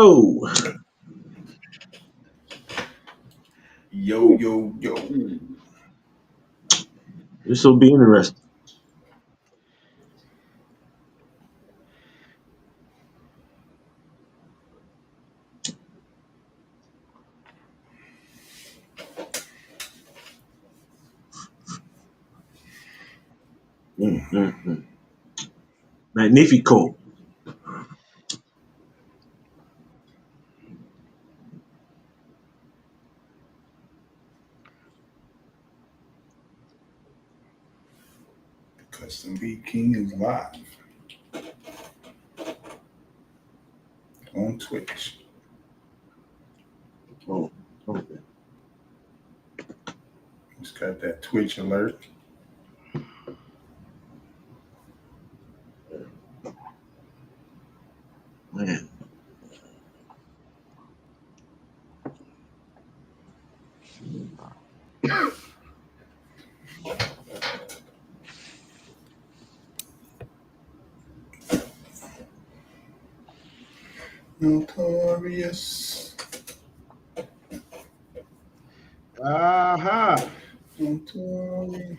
yo. Yo, yo, yo. This will be interesting. Magnifico. Custom Beat King is live on Twitch. Oh, okay. Just got that Twitch alert. Man. Notorious. Aha. Notorious.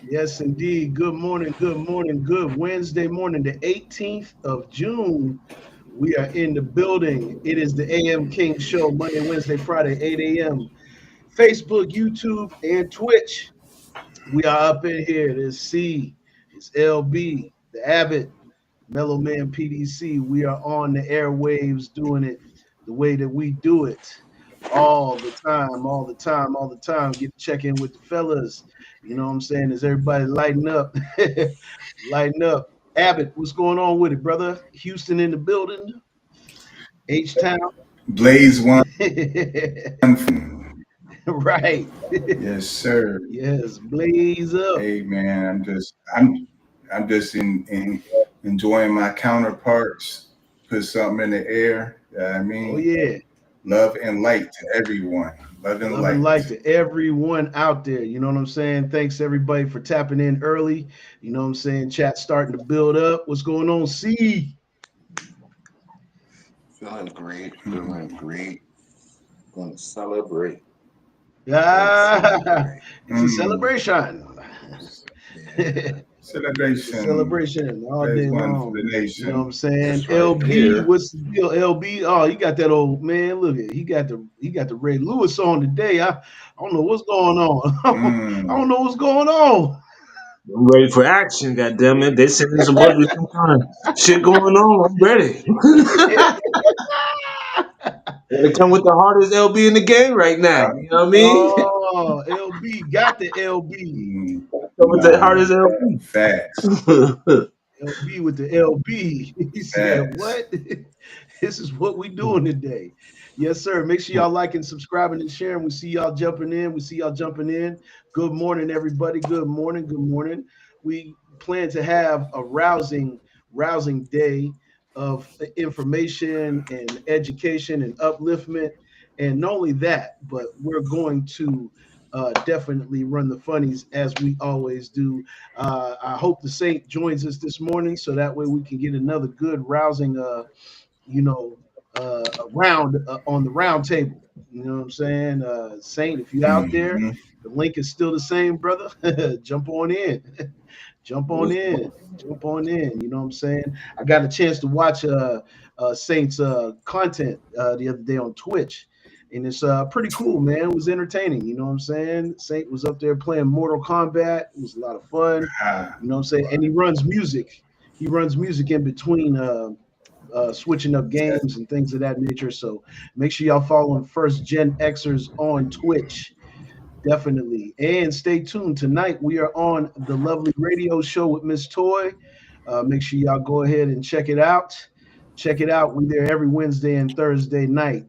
Yes, indeed. Good morning. Good morning. Good Wednesday morning, the 18th of June. We are in the building. It is the AM King Show, Monday, Wednesday, Friday, 8 a.m. Facebook, YouTube, and Twitch. We are up in here. There's C, it's LB, the Abbott, Mello PDC. We are on the airwaves doing it the way that we do it all the time, all the time, all the time. Get to check in with the fellas. You know what I'm saying? Is everybody lighting up? Lighting up. Abbott, what's going on with it, brother? Houston in the building. H-Town. Blaze one. Right. Yes, sir. Yes, blaze up. Hey man, I'm just enjoying my counterparts. Put something in the air. You know what I mean? Oh yeah. Love and light to everyone. Love and Love and light. light to everyone out there. You know what I'm saying? Thanks everybody for tapping in early. You know what I'm saying? Chat starting to build up. What's going on, C? Feeling great. Feeling great. Gonna celebrate. Gonna Ah, celebrate. it's a celebration. Yeah. Celebration. Celebration all Blaze day one for long. the You know what nation. I'm saying? That's right LB, there. what's the deal? LB, oh, you got that old man. Look at he got the Ray Lewis on today. I don't know what's going on. I don't know what's going on. I'm ready for action, goddammit. They said there's supposed to be some kind of shit going on. I'm ready. They come with the hardest LB in the game right now. You know what I mean? Oh, LB got the LB. Come with the hardest Facts. LB. LB with the LB. He said, Facts. "What? This is what we doing today." Yes, sir. Make sure y'all liking, subscribing, and sharing. We see y'all jumping in. We see y'all jumping in. Good morning, everybody. Good morning. Good morning. We plan to have a rousing day of information and education and upliftment. And not only that, but we're going to definitely run the funnies as we always do. I hope the Saint joins us this morning so that way we can get another good rousing, you know, round on the round table. You know what I'm saying? Saint, if you out there, Mm-hmm. the link is still the same, brother. Jump on in. Jump on in. Jump on in. You know what I'm saying? I got a chance to watch Saint's content the other day on Twitch. And it's pretty cool, man. It was entertaining. You know what I'm saying? Saint was up there playing Mortal Kombat. It was a lot of fun. You know what I'm saying? And he runs music. He runs music in between switching up games and things of that nature. So make sure y'all following First Gen Xers on Twitch. Definitely. And stay tuned. Tonight we are on the lovely radio show with Miss Toy. Make sure y'all go ahead and check it out. Check it out. We're there every Wednesday and Thursday night,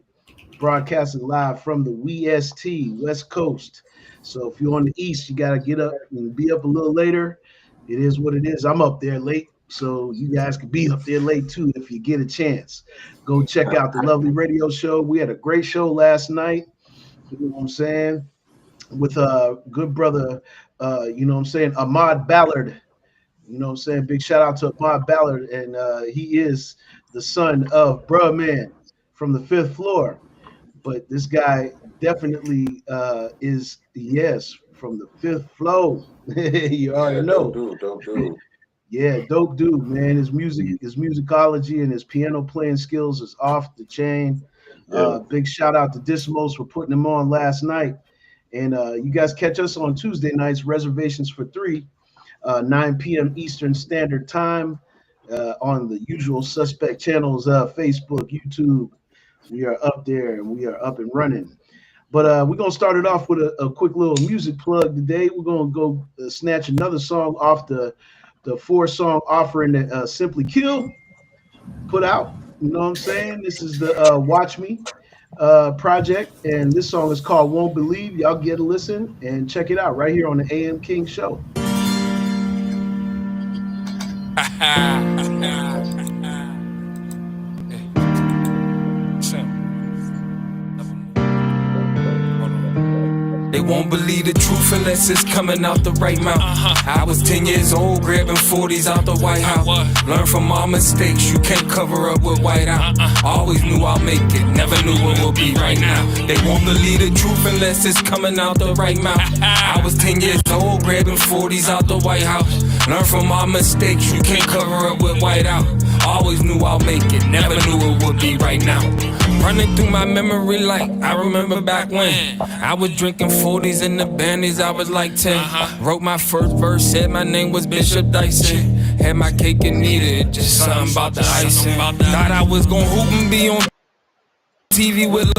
broadcasting live from the WEST, West Coast. So if you're on the East, you got to get up and be up a little later. It is what it is. I'm up there late, so you guys can be up there late too if you get a chance. Go check out the lovely radio show. We had a great show last night. You know what I'm saying? With a good brother, you know what I'm saying, Ahmad Ballard. You know what I'm saying? Big shout out to Ahmad Ballard, and he is the son of Bruh Man from the fifth floor. But this guy definitely is, yes, from the fifth floor. You already Yeah, dope know. dude, dope dude. Yeah, dope dude, man. His musicology and his piano playing skills is off the chain. Yeah. Big shout out to Dismos for putting him on last night. And you guys catch us on Tuesday nights, reservations for 3, 9 p.m. Eastern Standard Time on the usual suspect channels, Facebook, YouTube. We are up there and we are up and running. But we're going to start it off with a quick little music plug today. We're going to go snatch another song off the 4-song offering that Simply Kill put out. You know what I'm saying? This is the Watch Me project, and this song is called Won't Believe. Y'all get a listen and check it out right here on the AM King Show. They won't believe the truth unless it's coming out the right mouth. I was 10 years old, grabbing 40s out the White House. Learn from all mistakes, you can't cover up with white out. Always knew I'll make it, never knew what will be right now. They won't believe the truth unless it's coming out the right mouth. I was 10 years old, grabbing 40s out the White House. Learn from all mistakes, you can't cover up with white out. Always knew I'll make it, never knew it would be right now. Running through my memory like I remember back when I was drinking 40s in the bandies, I was like 10. Wrote my first verse, said my name was Bishop Dyson. Had my cake and eat it, just something about the icing. Thought I was gon' hoop and be on TV with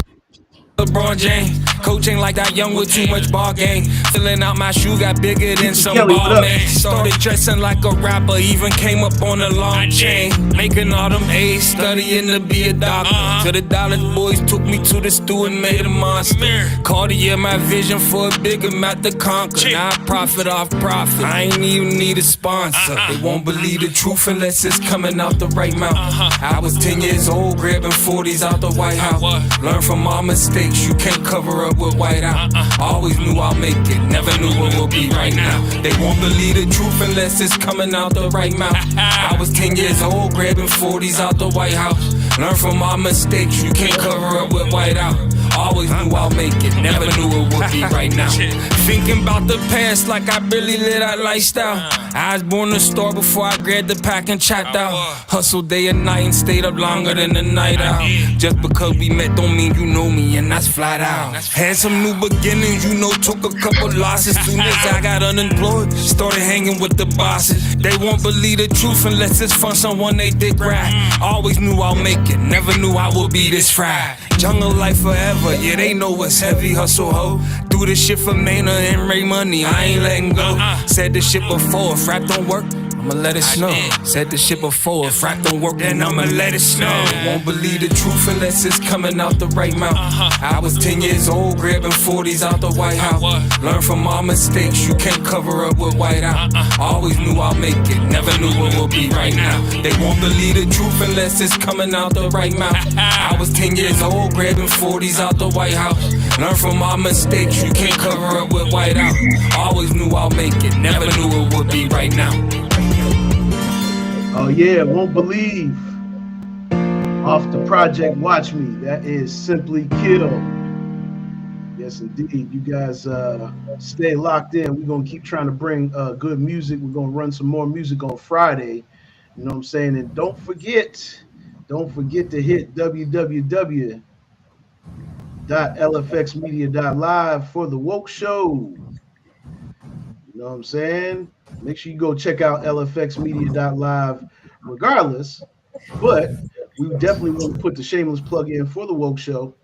LeBron James. Coach ain't like that young with too much ball game. Filling out my shoe got bigger than some Kelly, what ball up? man. Started dressing like a rapper, even came up on a long chain. Making all them A's, studying to be a doctor. To the Dallas boys took me to the stew and made a monster. Cartier my vision for a bigger mouth to conquer. Now I profit off profit, I ain't even need a sponsor. They won't believe the truth unless it's coming out the right mouth. I was 10 years old, grabbing 40s out the White House. Learn from all mistakes, you can't cover up with white out. Always knew I'll make it, never knew what will be right now. They won't believe the truth unless it's coming out the right mouth. I was 10 years old, grabbing 40s out the White House. Learn from my mistakes, you can't cover up with white out. Always knew I'll make it, never knew it would be right now. Thinking about the past like I barely live that lifestyle. I was born to store before I grabbed the pack and checked out. Hustled day and night and stayed up longer than the night out. Just because we met don't mean you know me, and that's flat out. Had some new beginnings, you know, took a couple losses. Soon as I got unemployed, started hanging with the bosses. They won't believe the truth unless it's from someone they did right. Always knew I'll make it, never knew I would be this fried. Jungle life forever, yeah, they know what's heavy, hustle ho. Do this shit for Maynard and Ray Money, I ain't letting go. Said this shit before, if rap don't work, I'ma let it snow. Said this shit before, if rap don't work, then I'ma let it snow. Won't believe the truth unless it's coming out the right mouth. I was 10 years old, grabbing 40s out the White House. Learn from all mistakes, you can't cover up with white out. Always knew I'll make it, never knew what will be right now. They won't believe the truth unless it's coming out the right mouth. I was 10 years old, grabbing 40s out the White House. Learn from all mistakes, you can't cover up with white out. Always knew I'll make it, never knew it would be right now. Oh yeah, Won't Believe off the project Watch Me. That is Simply Kill. Yes, indeed. You guys stay locked in. We're going to keep trying to bring good music. We're going to run some more music on Friday. You know what I'm saying? And don't forget to hit www.lfxmedia.live for the Woke Show. You know what I'm saying? Make sure you go check out lfxmedia.live regardless. But we definitely want to put the shameless plug in for the Woke Show.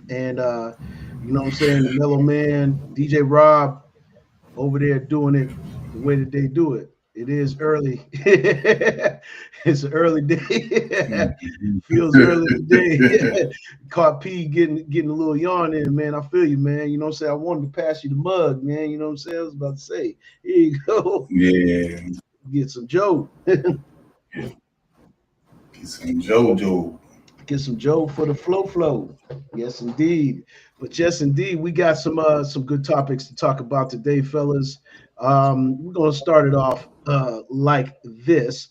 And, you know what I'm saying? The Mello Man, DJ Rob over there doing it the way that they do it. It is early. It's an early day. Feels early today. Caught P getting a little yawn in, man. I feel you, man. You know what I'm saying? I wanted to pass you the mug, man. You know what I'm saying? I was about to say, here you go. Yeah. Get some Joe. Get some JoJo. Get some Joe for the flow. Yes, indeed. But yes, indeed, we got some good topics to talk about today, fellas. We're going to start it off like this.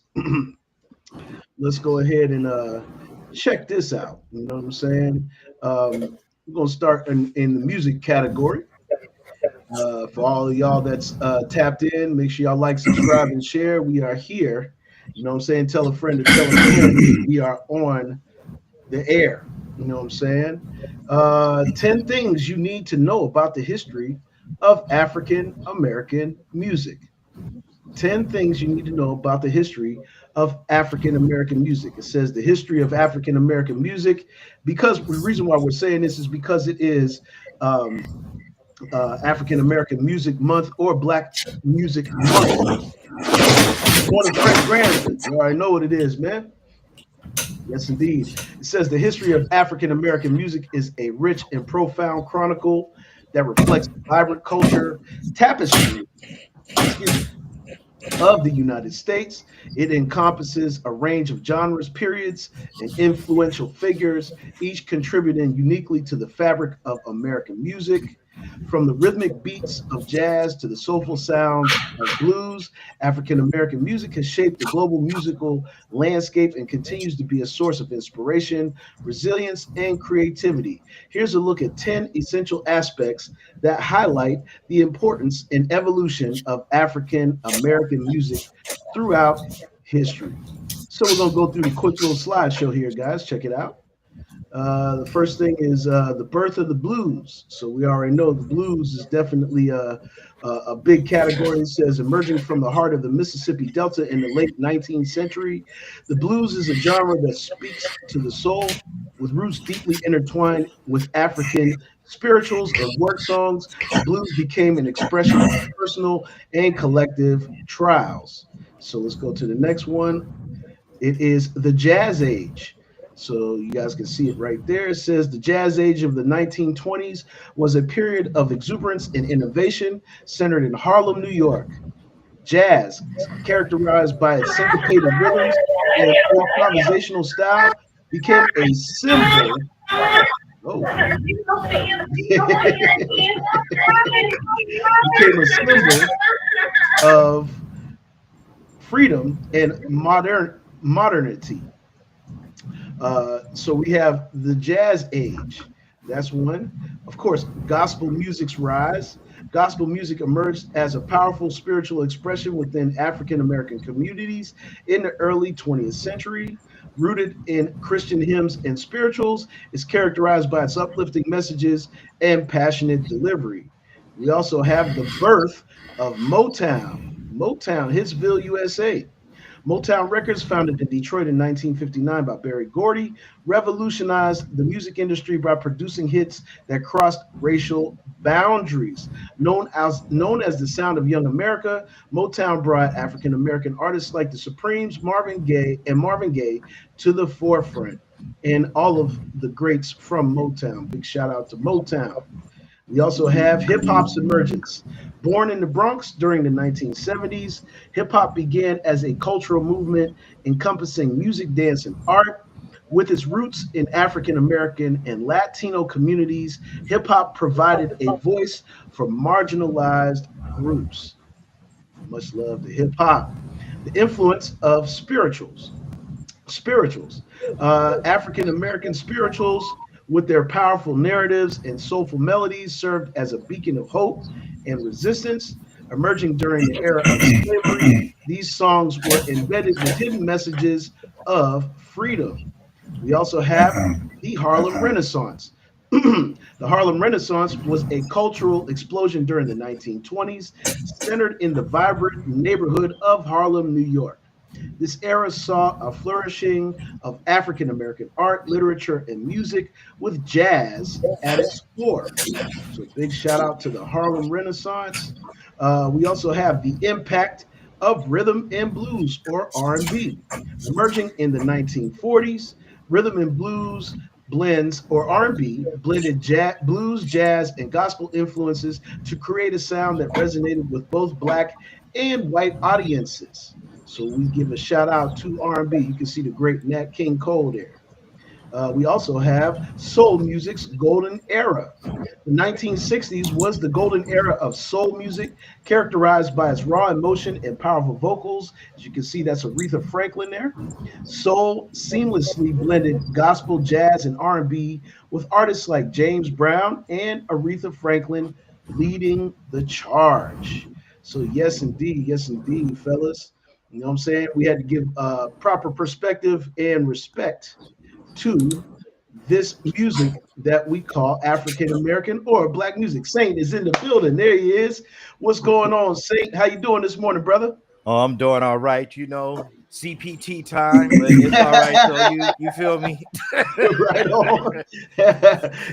Let's go ahead and check this out. You know what I'm saying? We're going to start in the music category. For all of y'all that's tapped in, make sure y'all like, subscribe, and share. We are here. You know what I'm saying? Tell a friend to tell a friend. We are on the air. You know what I'm saying? 10 things you need to know about the history of African American music. 10 things you need to know about the history of African American music. It says the history of African American music, because the reason why we're saying this is because it is African American Music Month or Black Music Month. Morning, Fred Granson. You already know what it is, man. Yes, indeed. It says the history of African American music is a rich and profound chronicle that reflects the vibrant culture tapestry, of the United States. It encompasses a range of genres, periods, and influential figures, each contributing uniquely to the fabric of American music. From the rhythmic beats of jazz to the soulful sounds of blues, African American music has shaped the global musical landscape and continues to be a source of inspiration, resilience, and creativity. Here's a look at 10 essential aspects that highlight the importance and evolution of African American music throughout history. So we're going to go through the quick little slideshow here, guys. Check it out. The first thing is the birth of the blues. So we already know the blues is definitely a big category. It says emerging from the heart of the Mississippi Delta in the late 19th century. The blues is a genre that speaks to the soul with roots deeply intertwined with African spirituals and work songs. The blues became an expression of personal and collective trials. So let's go to the next one. It is the Jazz Age. So you guys can see it right there. It says the Jazz Age of the 1920s was a period of exuberance and innovation centered in Harlem, New York. Jazz, characterized by its syncopated rhythms and improvisational style, became a symbol. Oh. Became a symbol of freedom and modernity. So we have the Jazz Age. That's one. Of course, gospel music's rise. Gospel music emerged as a powerful spiritual expression within African American communities in the early 20th century. Rooted in Christian hymns and spirituals, is characterized by its uplifting messages and passionate delivery. We also have the birth of Motown. Motown, Hitsville, USA. Motown Records, founded in Detroit in 1959 by Berry Gordy, revolutionized the music industry by producing hits that crossed racial boundaries. Known as the sound of young America, Motown brought African American artists like the Supremes, Marvin Gaye to the forefront, and all of the greats from Motown. Big shout out to Motown. We also have hip hop's emergence. Born in the Bronx during the 1970s, hip hop began as a cultural movement encompassing music, dance, and art. With its roots in African American and Latino communities, hip hop provided a voice for marginalized groups. Much love to hip hop. The influence of spirituals. African American spirituals, with their powerful narratives and soulful melodies, served as a beacon of hope and resistance. Emerging during the era of slavery, these songs were embedded with hidden messages of freedom. We also have the Harlem Renaissance. The Harlem Renaissance was a cultural explosion during the 1920s, centered in the vibrant neighborhood of Harlem, New York. This era saw a flourishing of African American art, literature, and music, with jazz at its core. So big shout out to the Harlem Renaissance. We also have the impact of rhythm and blues, or R&B. Emerging in the 1940s, rhythm and blues blends, or R&B, blended blues, jazz, and gospel influences to create a sound that resonated with both Black and white audiences. So we give a shout out to R&B. You can see the great Nat King Cole there. We also have soul music's golden era. The 1960s was the golden era of soul music, characterized by its raw emotion and powerful vocals. As you can see, that's Aretha Franklin there. Soul seamlessly blended gospel, jazz, and R&B with artists like James Brown and Aretha Franklin leading the charge. So yes indeed, fellas. You know what I'm saying? We had to give proper perspective and respect to this music that we call African American or Black music. Saint is in the building. There he is. What's going on, Saint? How you doing this morning, brother? Oh, I'm doing all right, CPT time, but it's all right though. You feel me? Right on.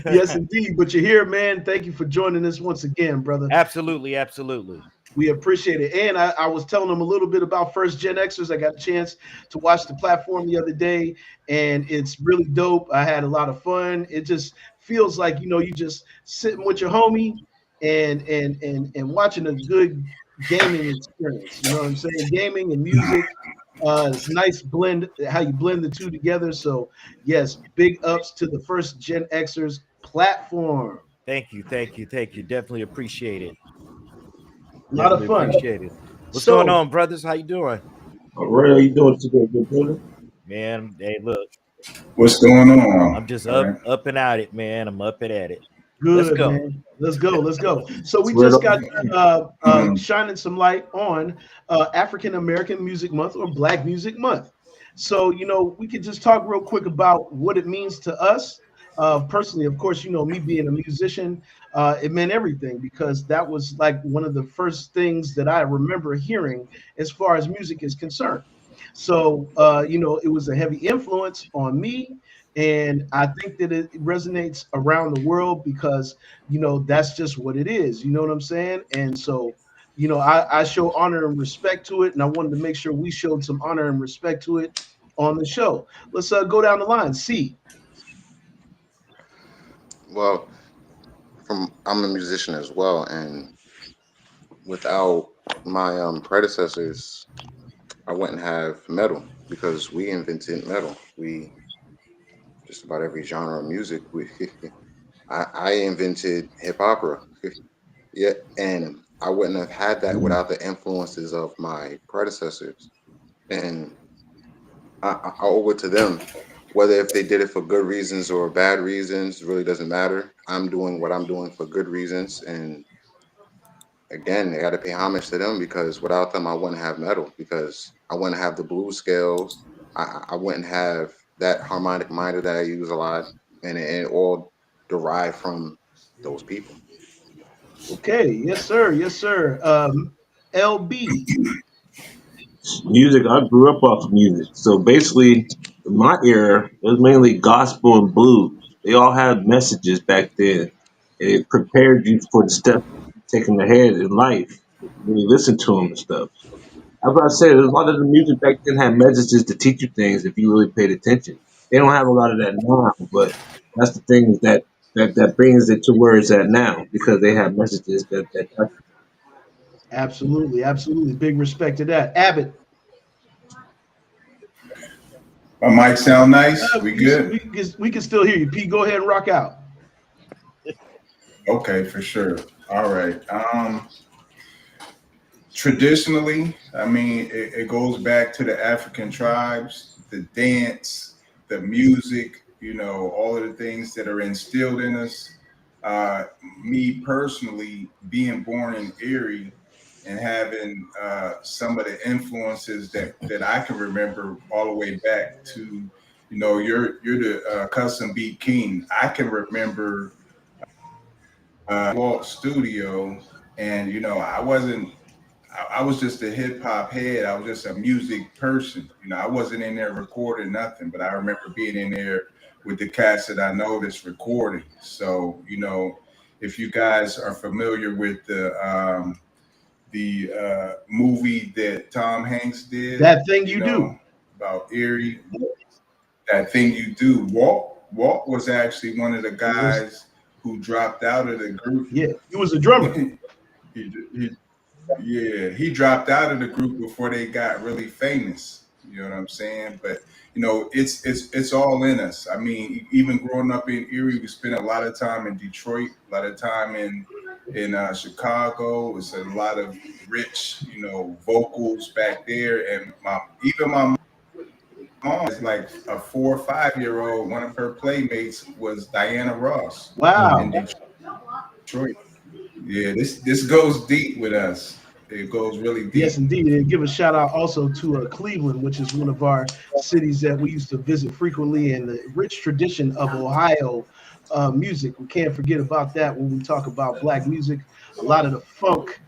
Yes, indeed. But you're here, man. Thank you for joining us once again, brother. Absolutely, absolutely. We appreciate it. And I was telling them a little bit about First Gen Xers. I got a chance to watch the platform the other day, and it's really dope. I had a lot of fun. It just feels like, you just sitting with your homie and watching a good gaming experience. You know what I'm saying? Gaming and music. It's a nice blend, how you blend the two together. So yes, big ups to the First Gen Xers platform. Thank you. Definitely appreciate it. A lot of fun. Appreciate it. What's going on, brothers? How you doing? All right, how you doing today, good brother? Man, hey, look. What's going on? I'm just up and at it, man. I'm up and at it. Good, let's go. Man. Let's go. So we just got shining some light on African American Music Month or Black Music Month. So, we could just talk real quick about what it means to us. Personally, of course, me being a musician, it meant everything because that was like one of the first things that I remember hearing as far as music is concerned. So, it was a heavy influence on me. And I think that it resonates around the world because, that's just what it is. You know what I'm saying? And so, I show honor and respect to it. And I wanted to make sure we showed some honor and respect to it on the show. Let's go down the line. C. Well, I'm a musician as well, and without my predecessors, I wouldn't have metal because we invented metal. We just about every genre of music. I invented hip opera. Yeah, and I wouldn't have had that without the influences of my predecessors, and I owe it to them. Whether if they did it for good reasons or bad reasons really doesn't matter. I'm doing what I'm doing for good reasons, and again, I got to pay homage to them because without them, I wouldn't have metal because I wouldn't have the blues scales. I wouldn't have that harmonic minor that I use a lot, and it all derived from those people. Okay. Yes, sir. LB. Music, I grew up off of music. So basically, in my era, it was mainly gospel and blues. They all had messages back then. It prepared you for the steps taking ahead in life when you listen to them and stuff. As I said, a lot of the music back then had messages to teach you things if you really paid attention. They don't have a lot of that now, but that's the thing that brings it to where it's at now because they have messages that touch. Absolutely. Big respect to that. Abbott. My mic sound nice. We good? We can still hear you. P, go ahead and rock out. Okay, for sure. All right. Traditionally, I mean, it goes back to the African tribes, the dance, the music, all of the things that are instilled in us. Me personally, being born in Erie and having some of the influences that I can remember all the way back to, you're the custom beat king. I can remember Walt Studio, and I was just a hip hop head. I was just a music person. I wasn't in there recording nothing, but I remember being in there with the cats that I noticed recording. So, if you guys are familiar with the movie that Tom Hanks did, That Thing You Do, about Erie, That Thing You Do. Walt was actually one of the guys who dropped out of the group. Yeah, he was a drummer. he dropped out of the group before they got really famous. You know what I'm saying? But it's all in us. I mean, even growing up in Erie, we spent a lot of time in Detroit, a lot of time in Chicago. It's a lot of rich, vocals back there. And my mom is like a 4 or 5 year old. One of her playmates was Diana Ross in Wow. Detroit. Yeah, this goes deep with us. It goes really Yes, deep. indeed. And give a shout out also to Cleveland, which is one of our cities that we used to visit frequently, and the rich tradition of Ohio music. We can't forget about that when we talk about Black music. A lot of the funk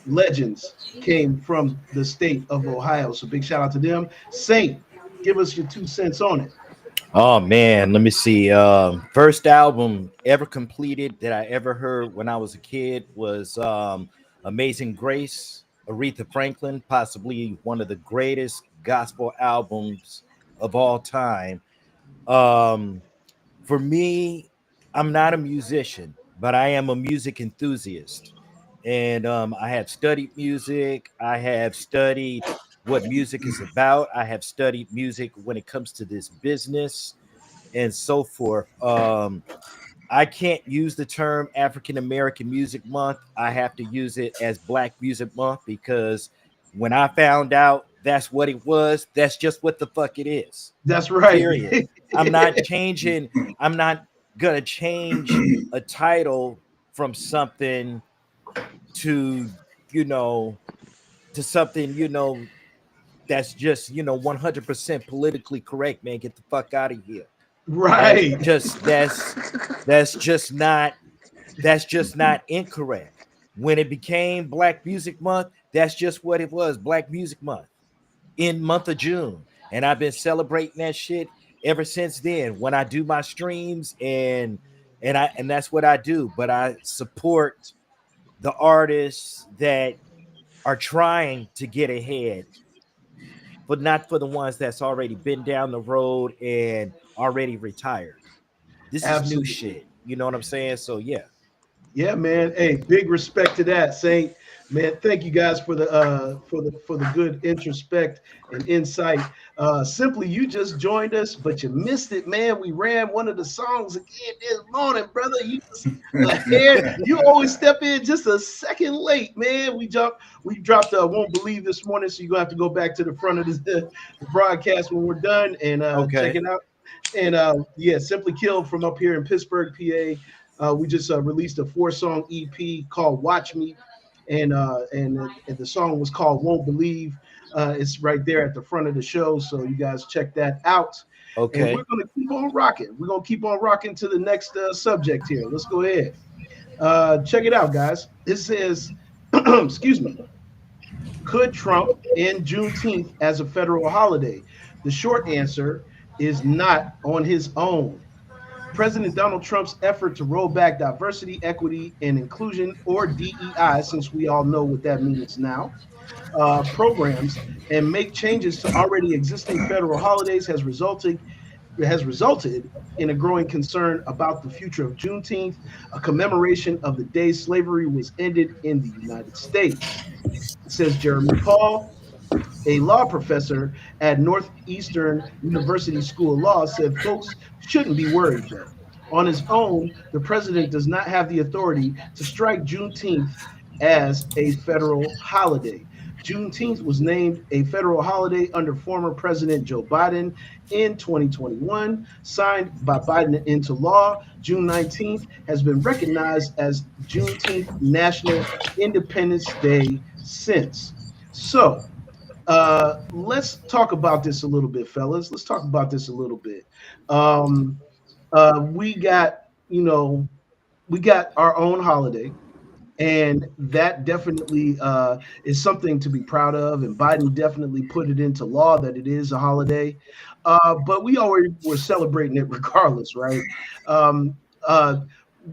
legends came from the state of Ohio. So big shout out to them. Saint, give us your 2 cents on it. Oh man, let me see. First album ever completed that I ever heard when I was a kid was Amazing Grace, Aretha Franklin, possibly one of the greatest gospel albums of all time. Um, for me, I'm not a musician, but I am a music enthusiast. And I have studied music. I have studied what music is about. I have studied music when it comes to this business and so forth. I can't use the term African American Music Month. I have to use it as Black Music Month because when I found out that's what it was, that's just what the fuck it is. That's right. Period. I'm not changing. I'm not gonna change a title from something to you know to something that's just 100% politically correct. Man, get the fuck out of here. That's Right. just that's just not that's just not incorrect. When it became Black Music Month, that's just what it was, Black Music Month in month of June. And I've been celebrating that shit ever since then. When I do my streams and that's what I do, but I support the artists that are trying to get ahead, but not for the ones that's already been down the road and already retired. This is new Absolutely. shit. You know what I'm saying? So yeah. Yeah, man. Hey, big respect to that, Saint. Man, thank you guys for the good introspect and insight. Simply, you just joined us, but you missed it, man. We ran one of the songs again this morning, brother. You just ahead. You always step in just a second late, man. We dropped Won't Believe this morning, so you're gonna have to go back to the front of the broadcast when we're done and check Okay. it out. And yeah, Simply Killed from up here in Pittsburgh, PA. We just released a 4 song EP called Watch Me, and the song was called Won't Believe. It's right there at the front of the show, so you guys check that out. And we're Okay. gonna keep on rocking. We're gonna keep on rocking to the next subject here. Let's go ahead. Check it out, guys. It says, excuse me. Could Trump end Juneteenth as a federal holiday? The short answer is not on his own. President Donald Trump's effort to roll back diversity, equity, and inclusion, or DEI, since we all know what that means now, programs and make changes to already existing federal holidays has resulted in a growing concern about the future of Juneteenth, a commemoration of the day slavery was ended in the United States. Says Jeremy Paul, a law professor at Northeastern University School of Law, said folks shouldn't be worried though. On his own, the president does not have the authority to strike Juneteenth as a federal holiday. Juneteenth was named a federal holiday under former President Joe Biden in 2021, signed by Biden into law. June 19th has been recognized as Juneteenth National Independence Day since. So, let's talk about this a little bit, fellas. Let's talk about this a little bit. Um, we got, you know, we got our own holiday, and that definitely is something to be proud of. And Biden definitely put it into law that it is a holiday. But we already were celebrating it regardless, right? Um, uh,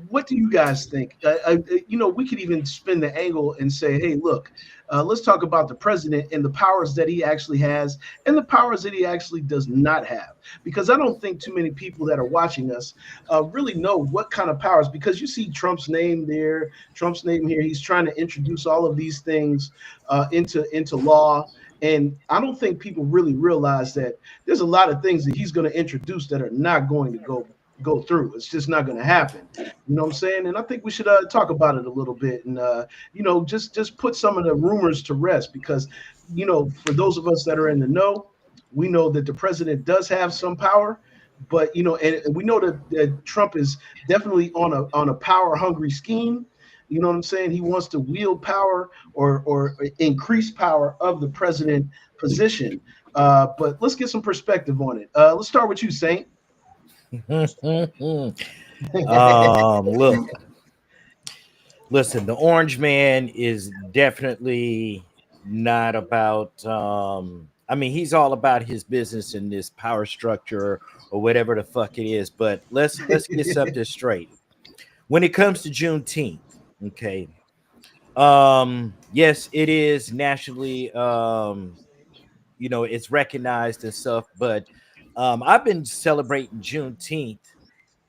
what do you guys think? We could even spin the angle and say, hey, look, let's talk about the president and the powers that he actually has and the powers that he actually does not have. Because I don't think too many people that are watching us really know what kind of powers, because you see Trump's name there, Trump's name here. He's trying to introduce all of these things into law. And I don't think people really realize that there's a lot of things that he's going to introduce that are not going to go through. It's just not going to happen. You know what I'm saying? And I think we should talk about it a little bit, and just put some of the rumors to rest, because for those of us that are in the know, we know that the president does have some power, but and we know that Trump is definitely on a power hungry scheme. You know what I'm saying? He wants to wield power or increase power of the president position. But let's get some perspective on it. Let's start with you, Saint. Look, listen, the Orange Man is definitely not about. I mean, he's all about his business and this power structure or whatever the fuck it is. But let's get something straight. When it comes to Juneteenth, okay. Yes, it is nationally. It's recognized and stuff. But I've been celebrating Juneteenth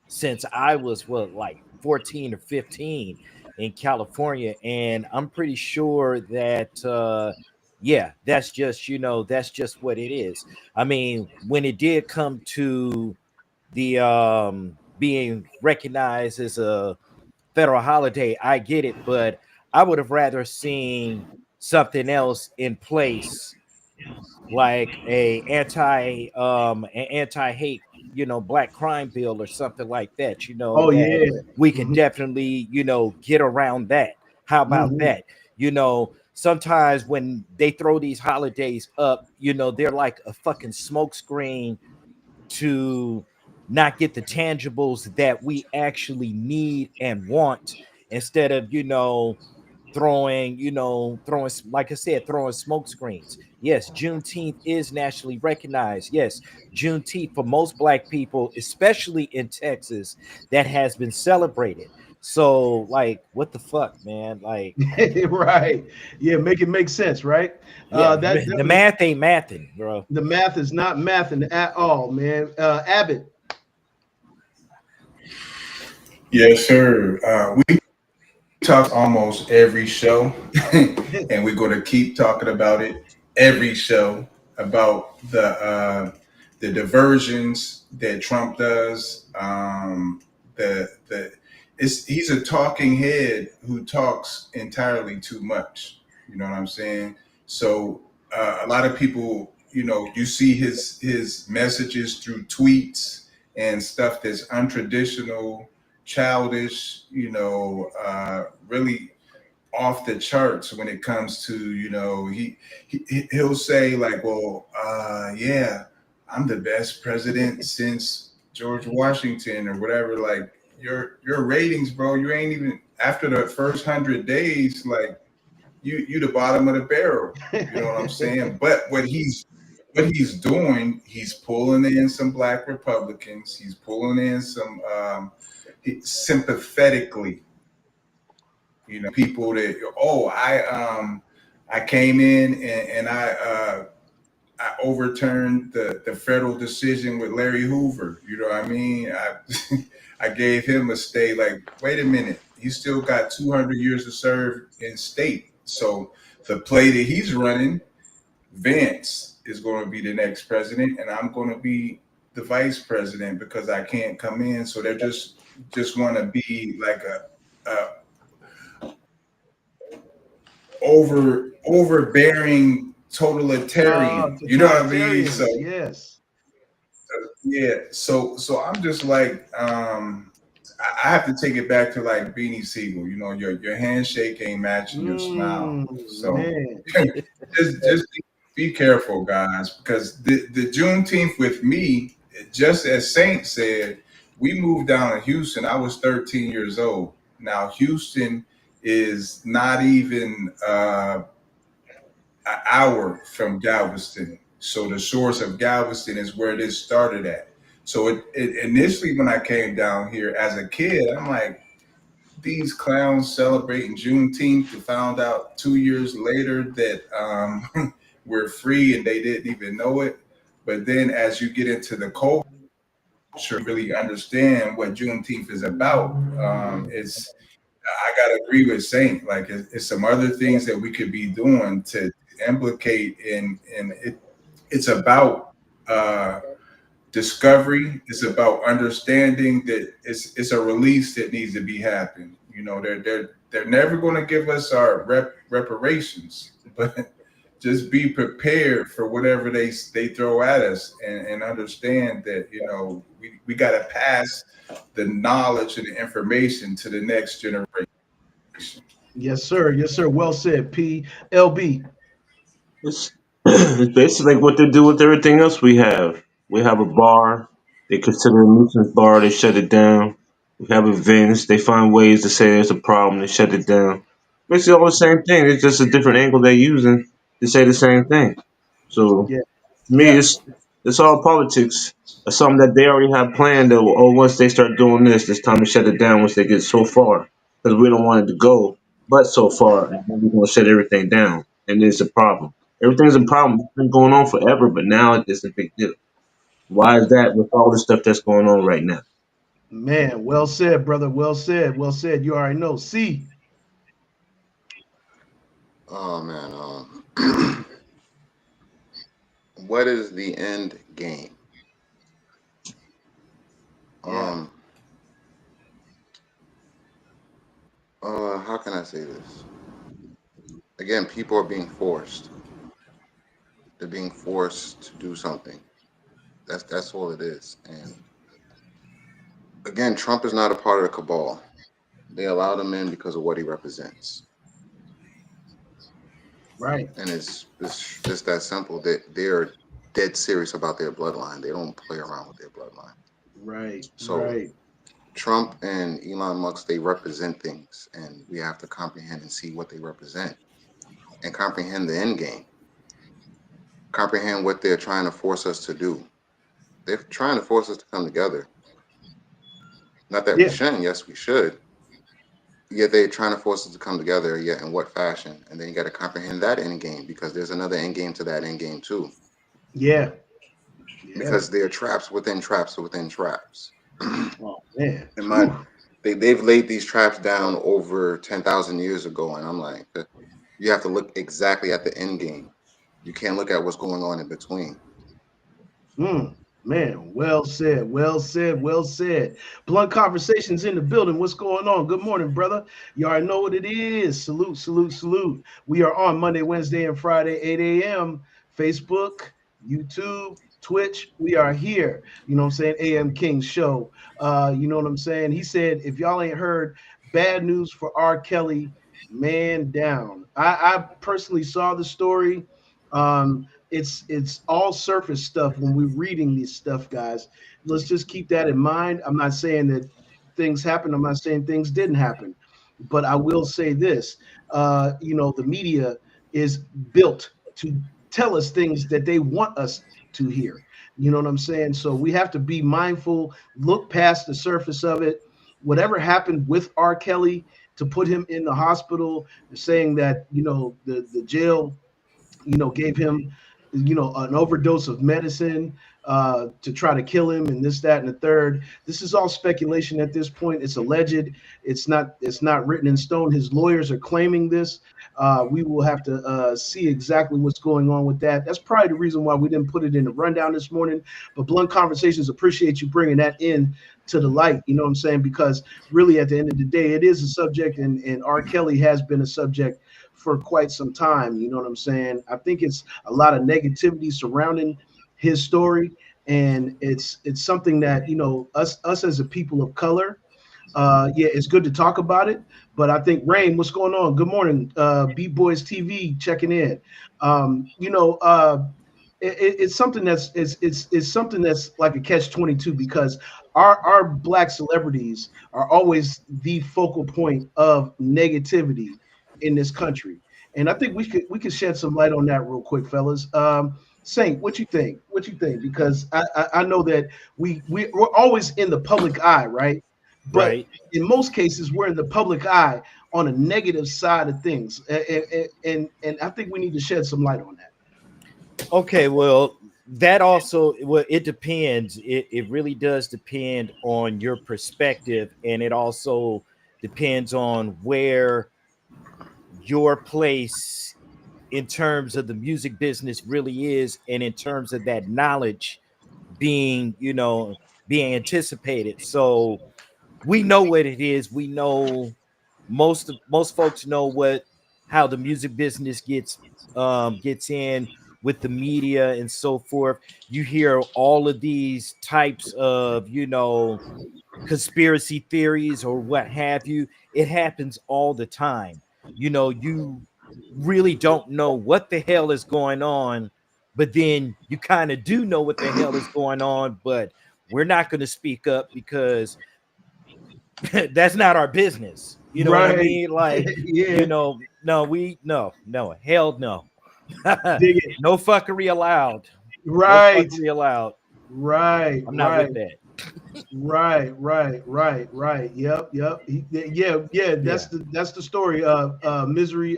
since I was like 14 or 15 in California, and I'm pretty sure that yeah, that's just what it is. I mean, when it did come to the being recognized as a federal holiday, I get it, but I would have rather seen something else in place, like anti hate, black crime bill or something like that, Oh that yeah. we can Hmm. definitely, get around that. How about Hmm. that? Sometimes when they throw these holidays up, they're like a fucking smokescreen to not get the tangibles that we actually need and want, instead of throwing, like I said, throwing smoke screens. Yes, Juneteenth is nationally recognized. Yes, Juneteenth for most black people, especially in Texas, that has been celebrated. So, like, what the fuck, man? Like, Right. Yeah, make it make sense, right? yeah, That the definitely, math ain't mathing, bro. the math is not mathing at all, man. Abbott. Yes, sir. We talk almost every show, and we're going to keep talking about it every show about the diversions that Trump does. The he's a talking head who talks entirely too much. You know what I'm saying? So a lot of people, you see his messages through tweets and stuff that's untraditional, childish, really off the charts when it comes to, he'll say like, well, yeah, I'm the best president since George Washington or whatever. Like your ratings, bro, you ain't even after the first 100 days, like you the bottom of the barrel. You know what I'm saying? But what he's doing, he's pulling in some black Republicans. He's pulling in some sympathetically, people that I came in and I overturned the federal decision with Larry Hoover. You know what I mean? I gave him a stay. Like, wait a minute, he still got 200 years to serve in state. So the play that he's running, Vance is going to be the next president, and I'm going to be the vice president because I can't come in. So they're just want to be like a overbearing totalitarian. You know what I mean? So Totalitarians, yes. yeah, so I'm just like I have to take it back to like Beanie Siegel. Your handshake ain't matching your smile. So Man. just be careful, guys, because the Juneteenth with me, just as Saint said, we moved down to Houston. I was 13 years old. Now Houston is not even an hour from Galveston. So the source of Galveston is where this started at. So it initially, when I came down here as a kid, I'm like, these clowns celebrating Juneteenth. To found out 2 years later that we're free and they didn't even know it. But then as you get into the culture, you really understand what Juneteenth is about. It's I gotta agree with Saint. Like it's some other things that we could be doing to implicate in it. It's about discovery. It's about understanding that it's a release that needs to be happened. You know, they're never going to give us our reparations, but just be prepared for whatever they throw at us, and understand that, you know, we got to pass the knowledge and the information to the next generation. Yes, sir. Yes, sir. Well said, PLB. It's, it's basically like what they do with everything else we have. We have a bar, they consider a nuisance bar, they shut it down. We have events, they find ways to say there's a problem, they shut it down. Basically all the same thing. It's just a different angle they're using to say the same thing. So Yeah. to me, Yeah. it's all politics. It's something that they already have planned. That oh, once they start doing this, it's time to shut it down. Once they get so far, because we don't want it to go, but so far, and then we're gonna shut everything down, and it's a problem. Everything's a problem. It's been going on forever, but now it's a big deal. Why is that with all the stuff that's going on right now? Man, well said, brother. Well said. Well said. You already know. See. Oh man, what is the end game? Yeah. Um, how can I say this? Again, people are being forced. They're being forced to do something. That's all it is. And again, Trump is not a part of the cabal. They allowed him in because of what he represents, Right. and it's just that simple. They're dead serious about their bloodline. They don't play around with their bloodline. Right. So Right. Trump and Elon Musk, they represent things, and we have to comprehend and see what they represent, and comprehend the end game. Comprehend what they're trying to force us to do. They're trying to force us to come together. Not that we Yeah. shouldn't. Yes, we should. Yet they're trying to force us to come together. Yet in what fashion? And then you got to comprehend that end game, because there's another end game to that end game too. Yeah. Yeah. Because they're traps within traps within traps. Oh man. In my, Whew. they've laid these traps down over 10,000 years ago, and I'm like, you have to look exactly at the end game. You can't look at what's going on in between. Mm, man, well said, well said, well said. Blunt Conversations in the building. What's going on? Good morning, brother. You already know what it is. Salute, salute, salute. We are on Monday, Wednesday, and Friday, 8 a.m. Facebook, YouTube, Twitch. We are here. You know what I'm saying? AM King Show. You know what I'm saying? He said, if y'all ain't heard bad news for R. Kelly, man down. I personally saw the story. It's all surface stuff when we're reading this stuff, guys. Let's just keep that in mind. I'm not saying that things happened. I'm not saying things didn't happen, but I will say this: the media is built to tell us things that they want us to hear. You know what I'm saying? So we have to be mindful, look past the surface of it. Whatever happened with R. Kelly to put him in the hospital, saying that the jail gave him, an overdose of medicine to try to kill him, and this, that, and the third. This is all speculation at this point. It's alleged. It's not written in stone. His lawyers are claiming this. We will have to see exactly what's going on with that. That's probably the reason why we didn't put it in the rundown this morning. But Blunt Conversations appreciate you bringing that in to the light. You know what I'm saying? Because really, at the end of the day, it is a subject, and R. Kelly has been a subject for quite some time. You know what I'm saying? I think it's a lot of negativity surrounding his story, and it's something that us as a people of color. Yeah, it's good to talk about it, but I think Rain, what's going on? Good morning, Beat Boys TV checking in. Um, you know, uh, it's something it's something that's like a catch 22, because our black celebrities are always the focal point of negativity in this country, and I think we could shed some light on that real quick, fellas. Saint, what you think? What you think? Because I know that we're always in the public eye, right? But Right. in most cases, we're in the public eye on a negative side of things, and I think we need to shed some light on that. Okay, well, that also, well, it depends. It really does depend on your perspective, and it also depends on where your place in terms of the music business really is, and in terms of that knowledge being, being anticipated. So we know what it is. We know most folks know what how the music business gets in with the media and so forth. You hear all of these types of, conspiracy theories or what have you. It happens all the time. You really don't know what the hell is going on, but then you kind of do know what the hell is going on, but we're not going to speak up because that's not our business. You know what I Right. mean? Like, Yeah. no, hell no. Dig it. No fuckery allowed. No Right. fuckery allowed. Right. I'm not with Right. that. Right. Yep. Yeah. Yeah. That's the story. Misery.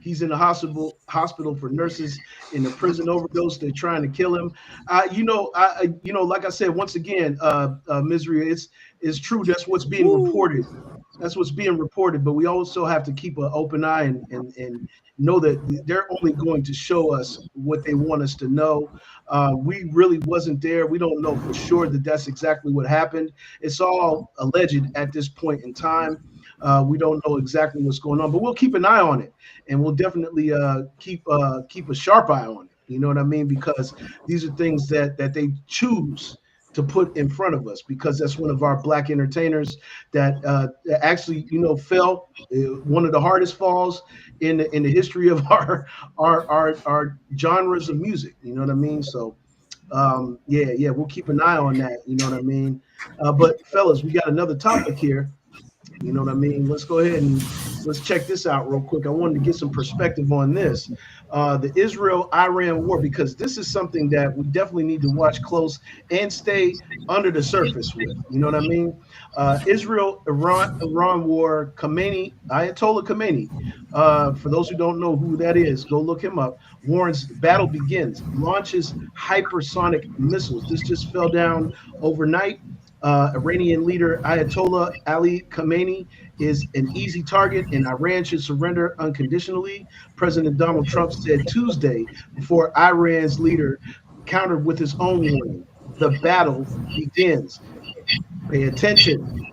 He's in the hospital for nurses in a prison overdose. They're trying to kill him. Like I said, once again, Misery. It's true. That's what's being Woo. reported. That's what's being reported. But we also have to keep an open eye and know that they're only going to show us what they want us to know. We really wasn't there. We don't know for sure that that's exactly what happened. It's all alleged at this point in time. We don't know exactly what's going on, but we'll keep an eye on it, and we'll definitely keep a sharp eye on it. You know what I mean? Because these are things that they choose to put in front of us, because that's one of our black entertainers that actually fell one of the hardest falls in the history of our genres of music. You know what I mean? So yeah, we'll keep an eye on that. You know what I mean? But fellas, we got another topic here. You know what I mean? Let's go ahead and let's check this out real quick. I wanted to get some perspective on this, the Israel-Iran war, because this is something that we definitely need to watch close and stay under the surface with. You know what I mean? Israel-Iran war. Khamenei, Ayatollah Khamenei. For those who don't know who that is, go look him up. Warns battle begins. Launches hypersonic missiles. This just fell down overnight. Iranian leader Ayatollah Ali Khamenei is an easy target, and Iran should surrender unconditionally. President Donald Trump said Tuesday before Iran's leader countered with his own warning. The battle begins. Pay attention.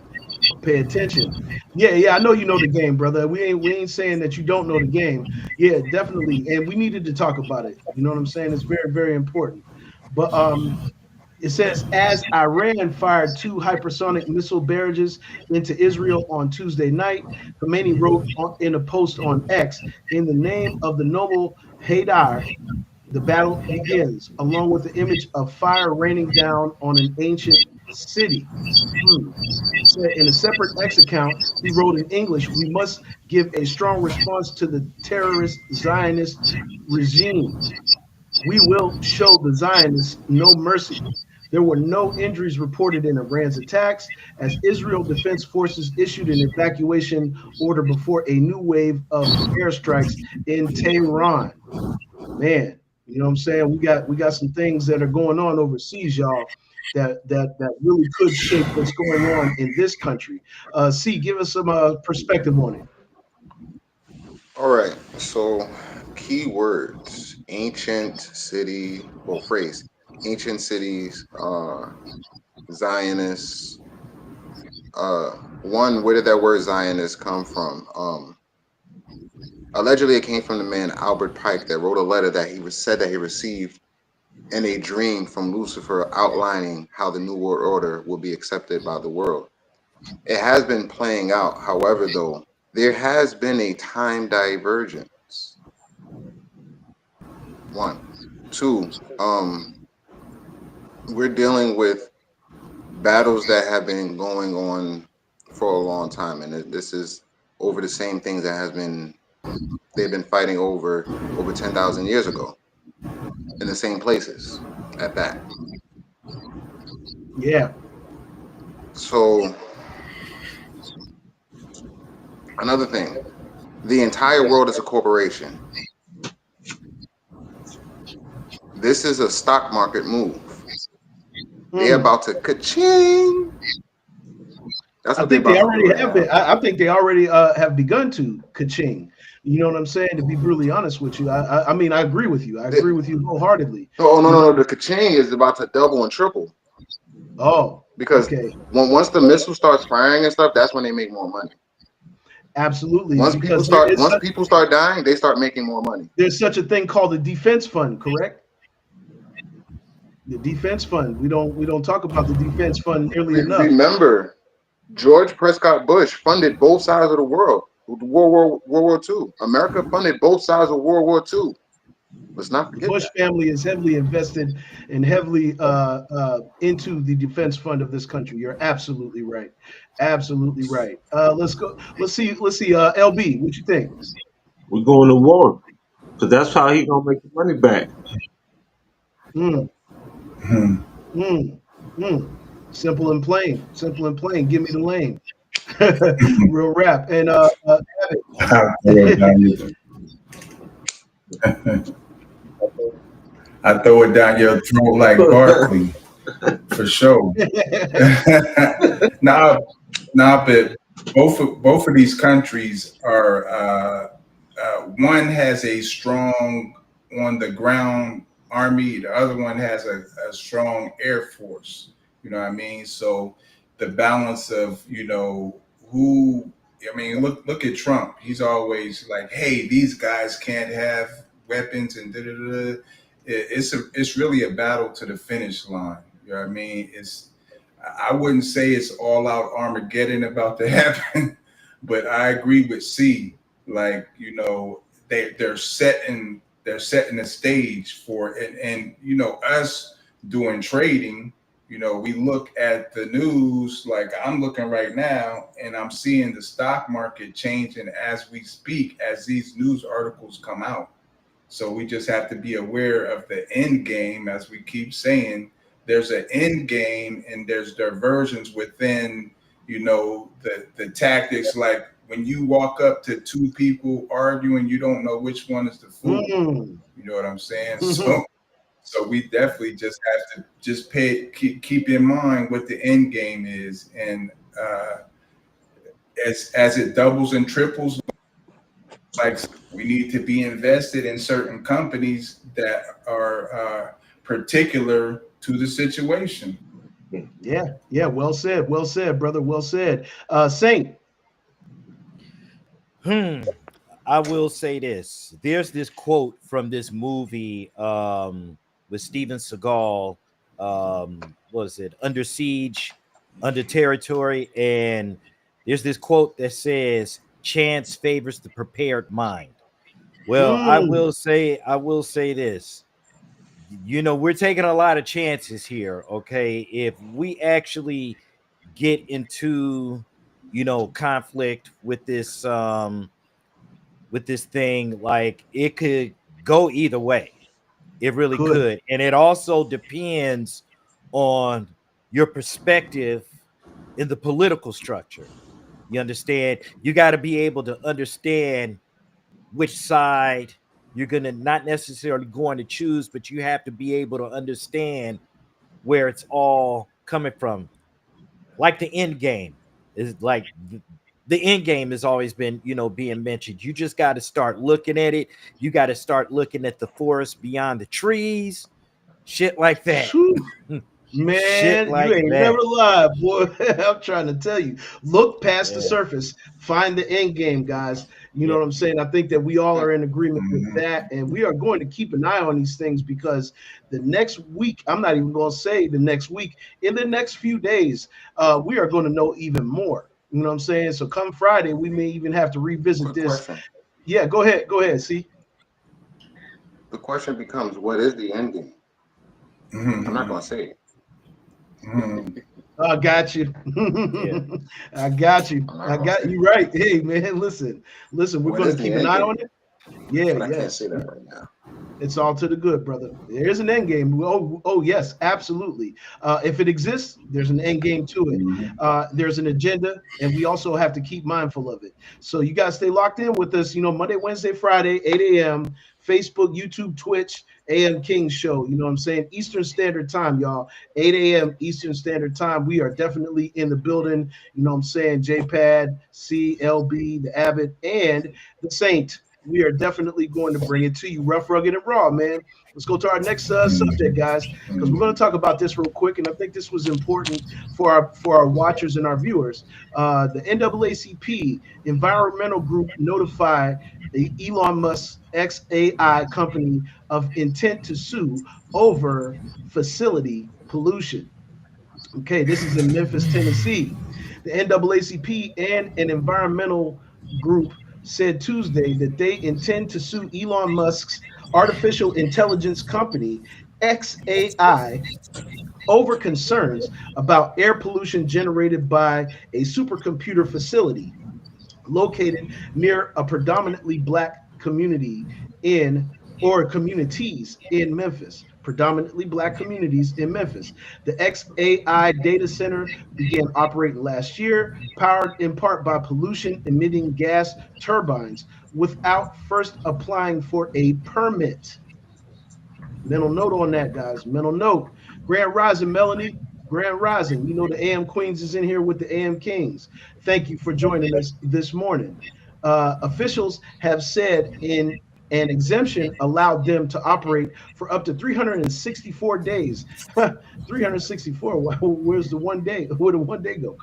Pay attention. Yeah. I know you know the game, brother. We ain't saying that you don't know the game. Yeah, definitely. And we needed to talk about it. You know what I'm saying? It's very, very important. But it says, as Iran fired two hypersonic missile barrages into Israel on Tuesday night, Khomeini wrote in a post on X, in the name of the noble Haidar, the battle begins, along with the image of fire raining down on an ancient city. Said in a separate X account, he wrote in English, we must give a strong response to the terrorist Zionist regime. We will show the Zionists no mercy. There were no injuries reported in Iran's attacks, as Israel Defense Forces issued an evacuation order before a new wave of airstrikes in Tehran. Man, you know what I'm saying? We got some things that are going on overseas, y'all, that really could shape what's going on in this country. C, give us some perspective on it. All right. So, key words: ancient city, or phrase: ancient cities, Zionists. One, where did that word Zionist come from? Allegedly, it came from the man Albert Pike that wrote a letter that said that he received in a dream from Lucifer, outlining how the New World Order will be accepted by the world. It has been playing out. However, though, there has been a time divergence. One, two. We're dealing with battles that have been going on for a long time, and this is over the same things that they've been fighting over 10,000 years ago in the same places at that. Yeah. So another thing, the entire world is a corporation. This is a stock market move. They're about to ka-ching. That's I what they're think they about to do already right have now. been. I think they already have begun to ka-ching. You know what I'm saying? To be brutally honest with you, I mean, I agree with you. I The, agree with you wholeheartedly. oh no You no know. no! The Kaching is about to double and triple Oh, because okay, once the missile starts firing and stuff, that's when they make more money. absolutely. Because Once people start dying, they start making more money. there's such a thing called the defense fund, correct? The defense fund. We don't talk about the defense fund nearly enough. Remember, George Prescott Bush funded both sides of the world. World War II. America funded both sides of World War II. Let's not The forget Bush that. family is heavily invested and heavily into the defense fund of this country. You're absolutely right. Absolutely right. Let's go. Let's see. Let's see. LB, what you think? We're going to war because that's how he gonna make the money back. Mm, Hmm. mm, mm. Simple and plain. Simple and plain. Give me the lane. Real rap. And I throw it down your, I throw it down your throat like Barkley, for sure. now, now, but both of these countries are one has a strong on the ground army, the other one has a strong air force. You know what I mean? So the balance of who. I mean, look at Trump. He's always like, "Hey, these guys can't have weapons," and da da da. It's really a battle to the finish line. You know what I mean? I wouldn't say it's all out Armageddon about to happen, but I agree with C. Like, they're setting the stage for it, and us doing trading. We look at the news. Like, I'm looking right now, and I'm seeing the stock market changing as we speak, as these news articles come out. So we just have to be aware of the end game, as we keep saying. There's an end game, and there's diversions within, the tactics. Like when you walk up to two people arguing, you don't know which one is the fool. mm. You know what I'm saying? Mhm. So we definitely just have to just keep in mind what the end game is, and as it doubles and triples, like, we need to be invested in certain companies that are particular to the situation. Yeah, yeah. Well said, brother. Well said. Saint. Hmm. I will say this. There's this quote from this movie with Steven Seagal. Was it Under Siege, Under Territory? And there's this quote that says, "Chance favors the prepared mind." Well, Mm, I will say this. We're taking a lot of chances here. Okay, if we actually get into, conflict with this thing, like it could go either way. It really could. could. And it also depends on your perspective in the political structure. You understand? You got to be able to understand which side you're going to not necessarily going to choose, but you have to be able to understand where it's all coming from. Like the end game is like the end game has always been, being mentioned. You just got to start looking at it. You got to start looking at the forest beyond the trees, shit like that. Phew. Shit Man, you like ain't never that. lied, boy. I'm trying to tell you. Look past the Yeah. surface. Find the end game, guys. You know Yeah. what I'm saying? I think that we all are in agreement with Mhm. that. And we are going to keep an eye on these things because the next week, I'm not even going to say the next week, in the next few days, we are going to know even more. You know what I'm saying? So come Friday, we may even have to revisit Quick this. question. Yeah, go ahead. Go ahead. See? The question becomes, what is the end game? I'm not Mhm. gonna say it. Mhm. I got you. Yeah. I got you. I'm not I gonna got say you it. right. Hey man, listen. We're What going is to the keep an end eye on game? it. Yeah, But I can't yes. say that right now. It's all to the good, brother. There is an end game. Oh, yes, absolutely. If it exists, there's an end game to it. Mhm. There's an agenda, and we also have to keep mindful of it. So you guys stay locked in with us. Monday, Wednesday, Friday, 8 a.m. Facebook, YouTube, Twitch, AM King Show. You know what I'm saying? Eastern Standard Time, y'all. 8 a.m. Eastern Standard Time. We are definitely in the building. You know what I'm saying? JPad, CLB, the Abbott, and the Saint. we are definitely going to bring it to you rough, rugged, and raw, man. Let's go to our next subject, guys, because we're going to talk about this real quick, and I think this was important for our watchers and our viewers. The NAACP environmental group notified the Elon Musk XAI company of intent to sue over facility pollution. Okay, this is in Memphis, Tennessee. The NAACP and an environmental group said Tuesday that they intend to sue Elon Musk's artificial intelligence company, XAI, over concerns about air pollution generated by a supercomputer facility located near a predominantly black community in or communities in Memphis, predominantly black communities in Memphis. The XAI data center began operating last year, powered in part by pollution emitting gas turbines, without first applying for a permit. Mental note on that, guys. Mental note. Grand Rising, Melanie. Grand Rising. You know the AM Queens is in here with the AM Kings. Thank you for joining us this morning. Officials have said in an exemption allowed them to operate for up to 364 days. 364. Where's the one day? Where did one day go?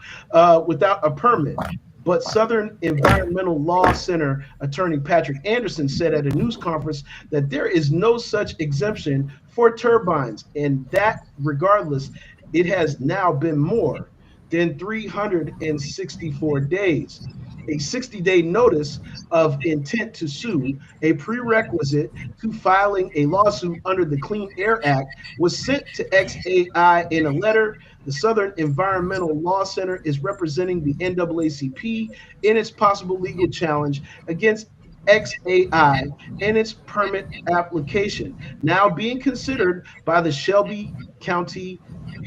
Without a permit. But Southern Environmental Law Center attorney Patrick Anderson said at a news conference that there is no such exemption for turbines, and that regardless, it has now been more than 364 days. A 60-day notice of intent to sue, a prerequisite to filing a lawsuit under the Clean Air Act, was sent to XAI in a letter. The Southern Environmental Law Center is representing the NAACP in its possible legal challenge against XAI and its permit application, now being considered by the Shelby County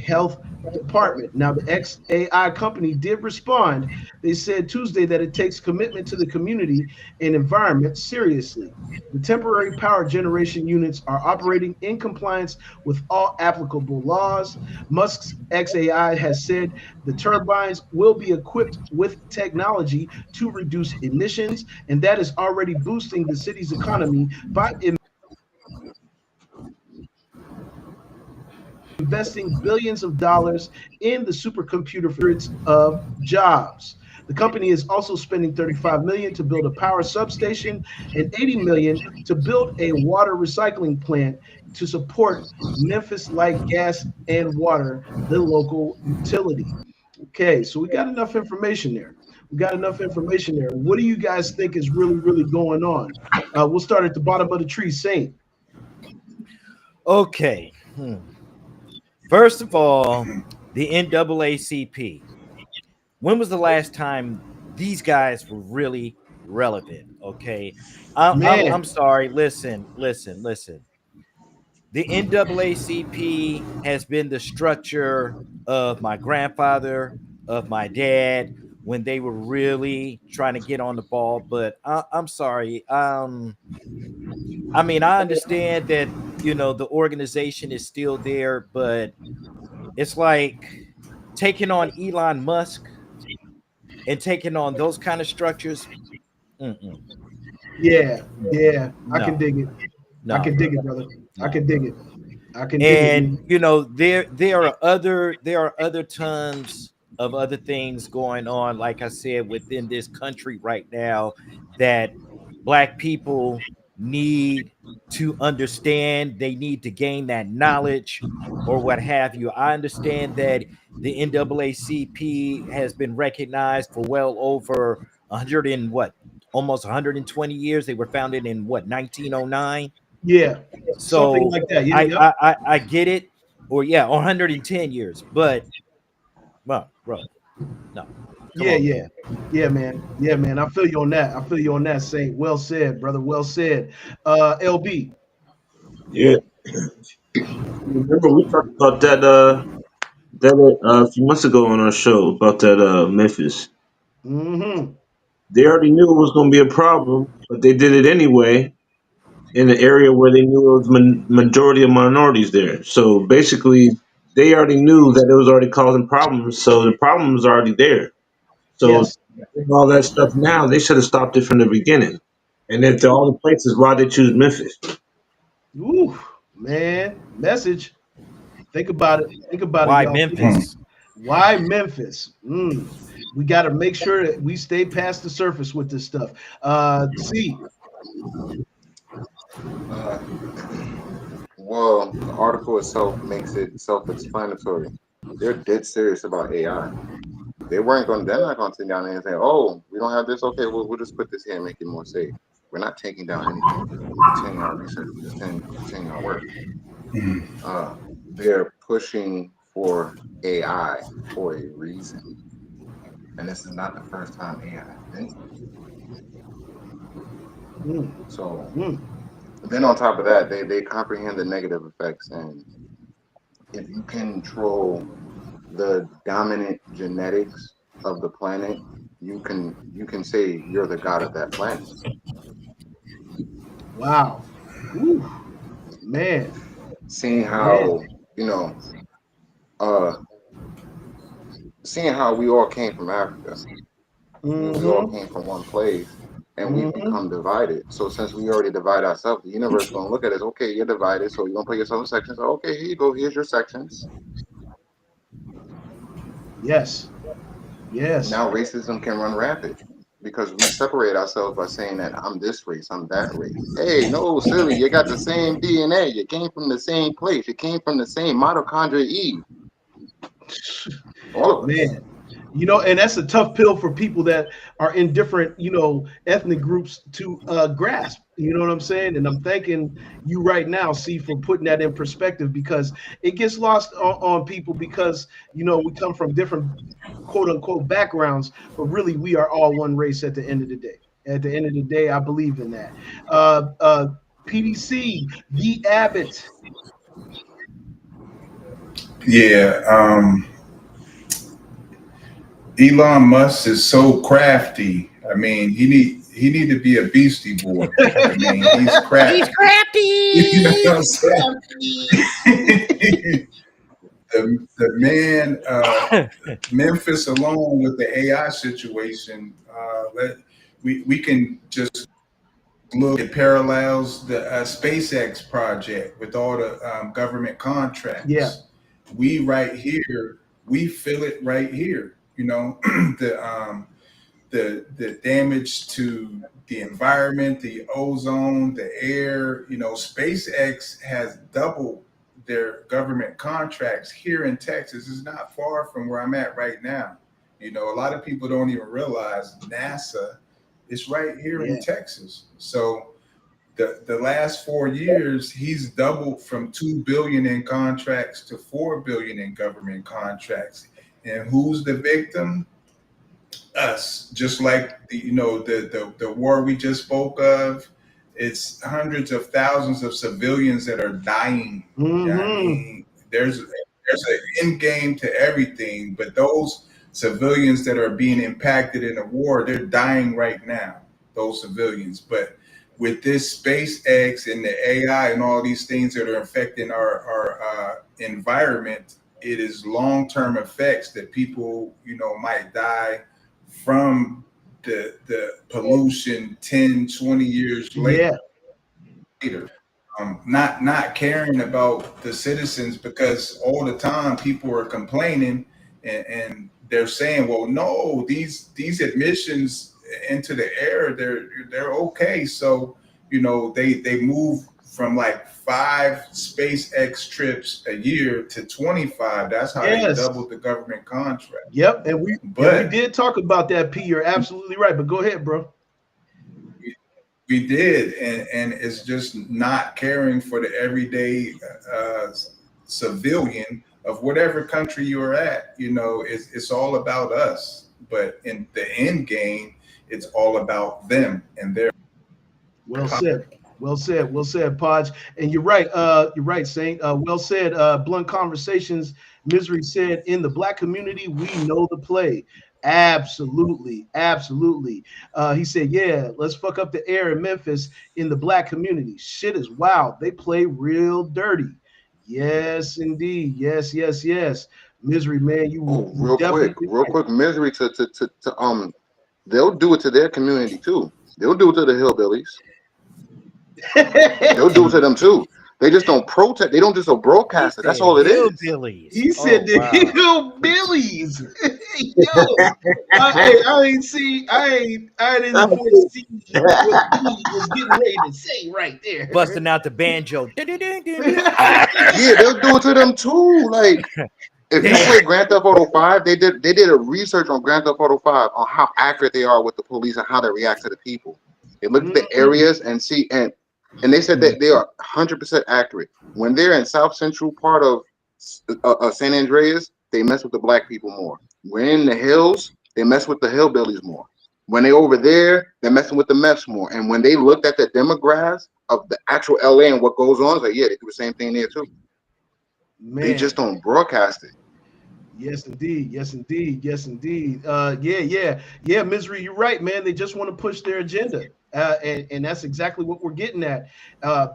Health Department. Now, the XAI company did respond. They said Tuesday that it takes commitment to the community and environment seriously. The temporary power generation units are operating in compliance with all applicable laws. Musk's XAI has said the turbines will be equipped with technology to reduce emissions, and that is already boosting the city's economy by investing billions of dollars in the supercomputer for its of jobs. The company is also spending 35 million to build a power substation and 80 million to build a water recycling plant to support Memphis Light Gas and Water, the local utility. Okay, so we got enough information there. We got enough information there. What do you guys think is really going on? We'll start at the bottom of the tree, Saint. Okay. First of all, the NAACP. When was the last time these guys were really relevant? Okay. I'm Man, sorry. Listen. The NAACP has been the structure of my grandfather, of my dad, when they were really trying to get on the ball. But I'm sorry. I mean, I understand that, the organization is still there, but it's like taking on Elon Musk and taking on those kind of structures. Mm-mm. yeah, I can No, dig it. I no, can dig brother. it, brother. I No, can dig brother. it. I can dig it, And man. there are other tons of other things going on, like I said, within this country right now that black people need to understand. They need to gain that knowledge or what have you. I understand that the NAACP has been recognized for well over 100 and what, almost 120 years. They were founded in what, 1909. Yeah, something So like that. Yeah, I yep. I I get it, or yeah, 110 years. But well, bro, no, come Yeah, on, yeah. man. Yeah, man. Yeah, man. I feel you on that. I feel you on that, Saint. Well said, brother. Well said. LB. Yeah, remember we talked about that a few months ago on our show about that Memphis. Mm-hmm. They already knew it was going to be a problem, but they did it anyway in an area where they knew it was majority of minorities there. So basically, they already knew that it was already causing problems. So the problem was already there. So Yes. all that stuff now, they should have stopped it from the beginning. And then to all the places, why they choose Memphis? Ooh, man, message. Think about it. Think about it, Why y'all. Memphis? Why Memphis? We got to make sure that we stay past the surface with this stuff. See, Uh, well, the article itself makes it self-explanatory. They're dead serious about AI. They're not going to sit down there and say, "Oh, we don't have this. Okay, we'll just put this here and make it more safe." We're not taking down anything. We're continuing our research. We're just continuing our work. Uh, they're pushing for AI for a reason, and this is not the first time AI has been. mm, So mm, then on top of that, they comprehend the negative effects, and if you control the dominant genetics of the planet, you can say you're the god of that planet. wow. Ooh, man, Seeing man. how you know, uh, seeing how we all came from Africa, we all Mm-hmm. came from one place, and we've Mm-hmm. become divided. So since we already divide ourselves, the universe gonna look at us. Okay, you're divided, so you're gonna put yourself in sections. Okay, here you go. Here's your sections. Yes. Yes. Now racism can run rampant because we separate ourselves by saying that I'm this race, I'm that race. Hey, no, silly, you got the same DNA. You came from the same place. You came from the same mitochondria Eve. All of us. Man. And that's a tough pill for people that are in different, ethnic groups to grasp. You know what I'm saying? And I'm thanking you right now, see, for putting that in perspective because it gets lost on people because, we come from different quote unquote backgrounds, but really we are all one race at the end of the day. At the end of the day, I believe in that. PDC, the Abbott. Yeah. Elon Musk is so crafty. I mean, he need to be a Beastie Boy. I mean, he's He's crafty. You know what crafty. I'm saying? The man, Memphis alone with the AI situation, we can just look at parallels the SpaceX project with all the government Yeah. contracts. We right here, we feel it right here. the the damage to the environment, the ozone, the air. SpaceX has doubled their government contracts here in Texas. It's not far from where I'm at right now. A lot of people don't even realize NASA is right here in Yeah. Texas. So the last 4 years, he's doubled from 2 billion in contracts to 4 billion in government contracts. And who's the victim? Us. Just like the war we just spoke of, it's hundreds of thousands of civilians that are dying. Yeah, I Mm-hmm. mean, there's an end game to everything, but those civilians that are being impacted in the war, they're dying right now. Those civilians, but with this SpaceX and the AI and all these things that are affecting our environment, it is long term effects that people might die from the pollution 10, 20 years Yeah. later. Not caring about the citizens because all the time people are complaining and they're saying, well, no, these emissions into the air, they're okay. So they move from like 5 SpaceX trips a year to 25. That's how they Yes. doubled the government contract. Yep, and we But did talk about that, P. You're absolutely right. But go ahead, bro. we did, and it's just not caring for the everyday uh, civilian of whatever country you're at. It's all about us, but in the end game, it's all about them and their. Well said. Well said. Well said, Podge. And you're right. You're right, Saint. Well said. Blunt conversations. Misery said, in the black community, we know the play. Absolutely, absolutely. He said, yeah, let's fuck up the air in Memphis in the black community. Shit is wild. They play real dirty. Yes, indeed. Yes, yes, yes. Misery, man, you Oh, you definitely real right. quick, misery to they'll do it to their community too. They'll do it to the hillbillies. They'll do it to them too. They just don't protest. They don't just He broadcast it. That's said all it is. hillbillies. He said the wow. hillbillies. Yo, I ain't see. I didn't foresee what he was getting ready to say right there. Busting out the banjo. Yeah, they'll do it to them too. Like if you play Grand Theft Auto 5, they did a research on Grand Theft Auto 5 on how accurate they are with the police and how they react to the people. They look at the areas and see and they said that they are 100% accurate. When they're in South Central part of San Andreas, they mess with the black people more. When in the hills, they mess with the hillbillies more. When they over there, they're messing with the Mets more. And when they looked at the demographics of the actual LA and what goes on, it's like, yeah, they do the same thing there too. Man. They just don't broadcast it. Yes, indeed. Yes, indeed. Yes, indeed. Yeah, Misery, you're right, man. They just want to push their agenda. And that's exactly what we're getting at.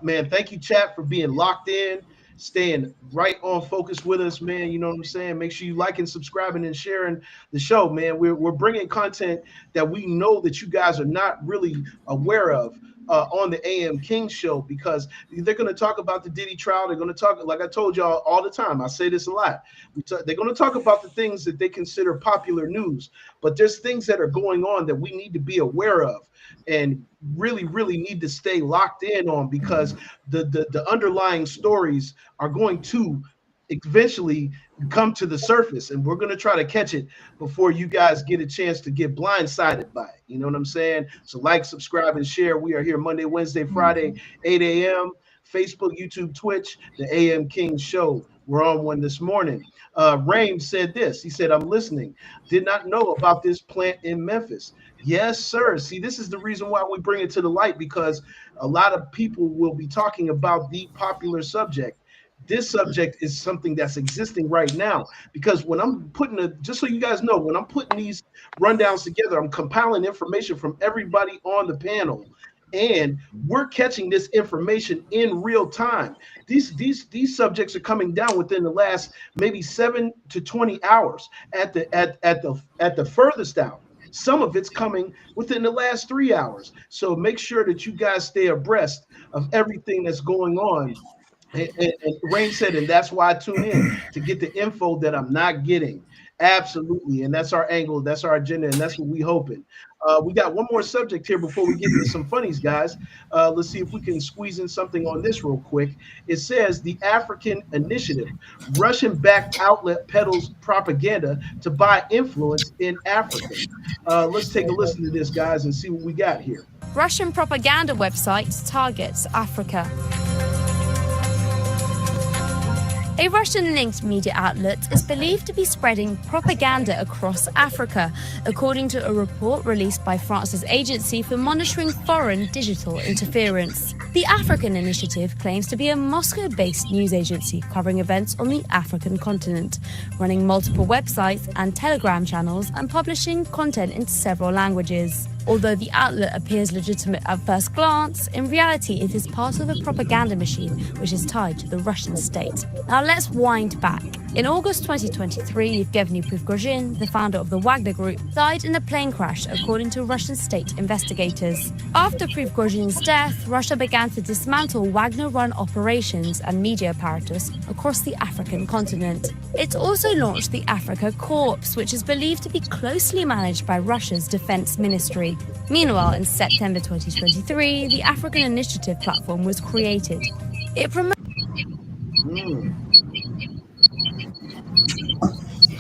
Man, thank you, chat, for being locked in, staying right on focus with us, man. You know what I'm saying? Make sure you liking, subscribing, and sharing the show, man. We're bringing content that we know that you guys are not really aware of on the AM King show, because they're going to talk about the Diddy trial. They're going to talk, like I told y'all all the time, I say this a lot. They're going to talk about the things that they consider popular news, but there's things that are going on that we need to be aware of and really, really need to stay locked in on, because the underlying stories are going to eventually come to the surface, and we're going to try to catch it before you guys get a chance to get blindsided by it. You know what I'm saying? So like, subscribe, and share. We are here Monday, Wednesday, Friday, 8 a.m. Facebook, YouTube, Twitch, the AM King show. We're on one this morning. Rain said this. He said, I'm listening. Did not know about this plant in Memphis. Yes, sir. See, this is the reason why we bring it to the light, because a lot of people will be talking about the popular subject. This subject is something that's existing right now, because when I'm just so you guys know, when I'm putting these rundowns together, I'm compiling information from everybody on the panel, and we're catching this information in real time. These subjects are coming down within the last maybe 7 to 20 hours at the furthest out. Some of it's coming within the last 3 hours. So make sure that you guys stay abreast of everything that's going on. And Rain said, and that's why I tune in, to get the info that I'm not getting. Absolutely. And that's our angle. That's our agenda. And that's what we hoping. We got one more subject here before we get into some funnies, guys. Let's see if we can squeeze in something on this real quick. It says the African Initiative, Russian-backed outlet peddles propaganda to buy influence in Africa. Let's take a listen to this, guys, and see what we got here. Russian propaganda website targets Africa. A Russian-linked media outlet is believed to be spreading propaganda across Africa, according to a report released by France's Agency for Monitoring Foreign Digital Interference. The African Initiative claims to be a Moscow-based news agency covering events on the African continent, running multiple websites and Telegram channels and publishing content in several languages. Although the outlet appears legitimate at first glance, in reality it is part of a propaganda machine which is tied to the Russian state. Now let's wind back. In August 2023, Yevgeny Prigozhin, the founder of the Wagner Group, died in a plane crash, according to Russian state investigators. After Prigozhin's death, Russia began to dismantle Wagner-run operations and media apparatus across the African continent. It also launched the Africa Corps, which is believed to be closely managed by Russia's defense ministry. Meanwhile, in September 2023, the African Initiative platform was created. It promotes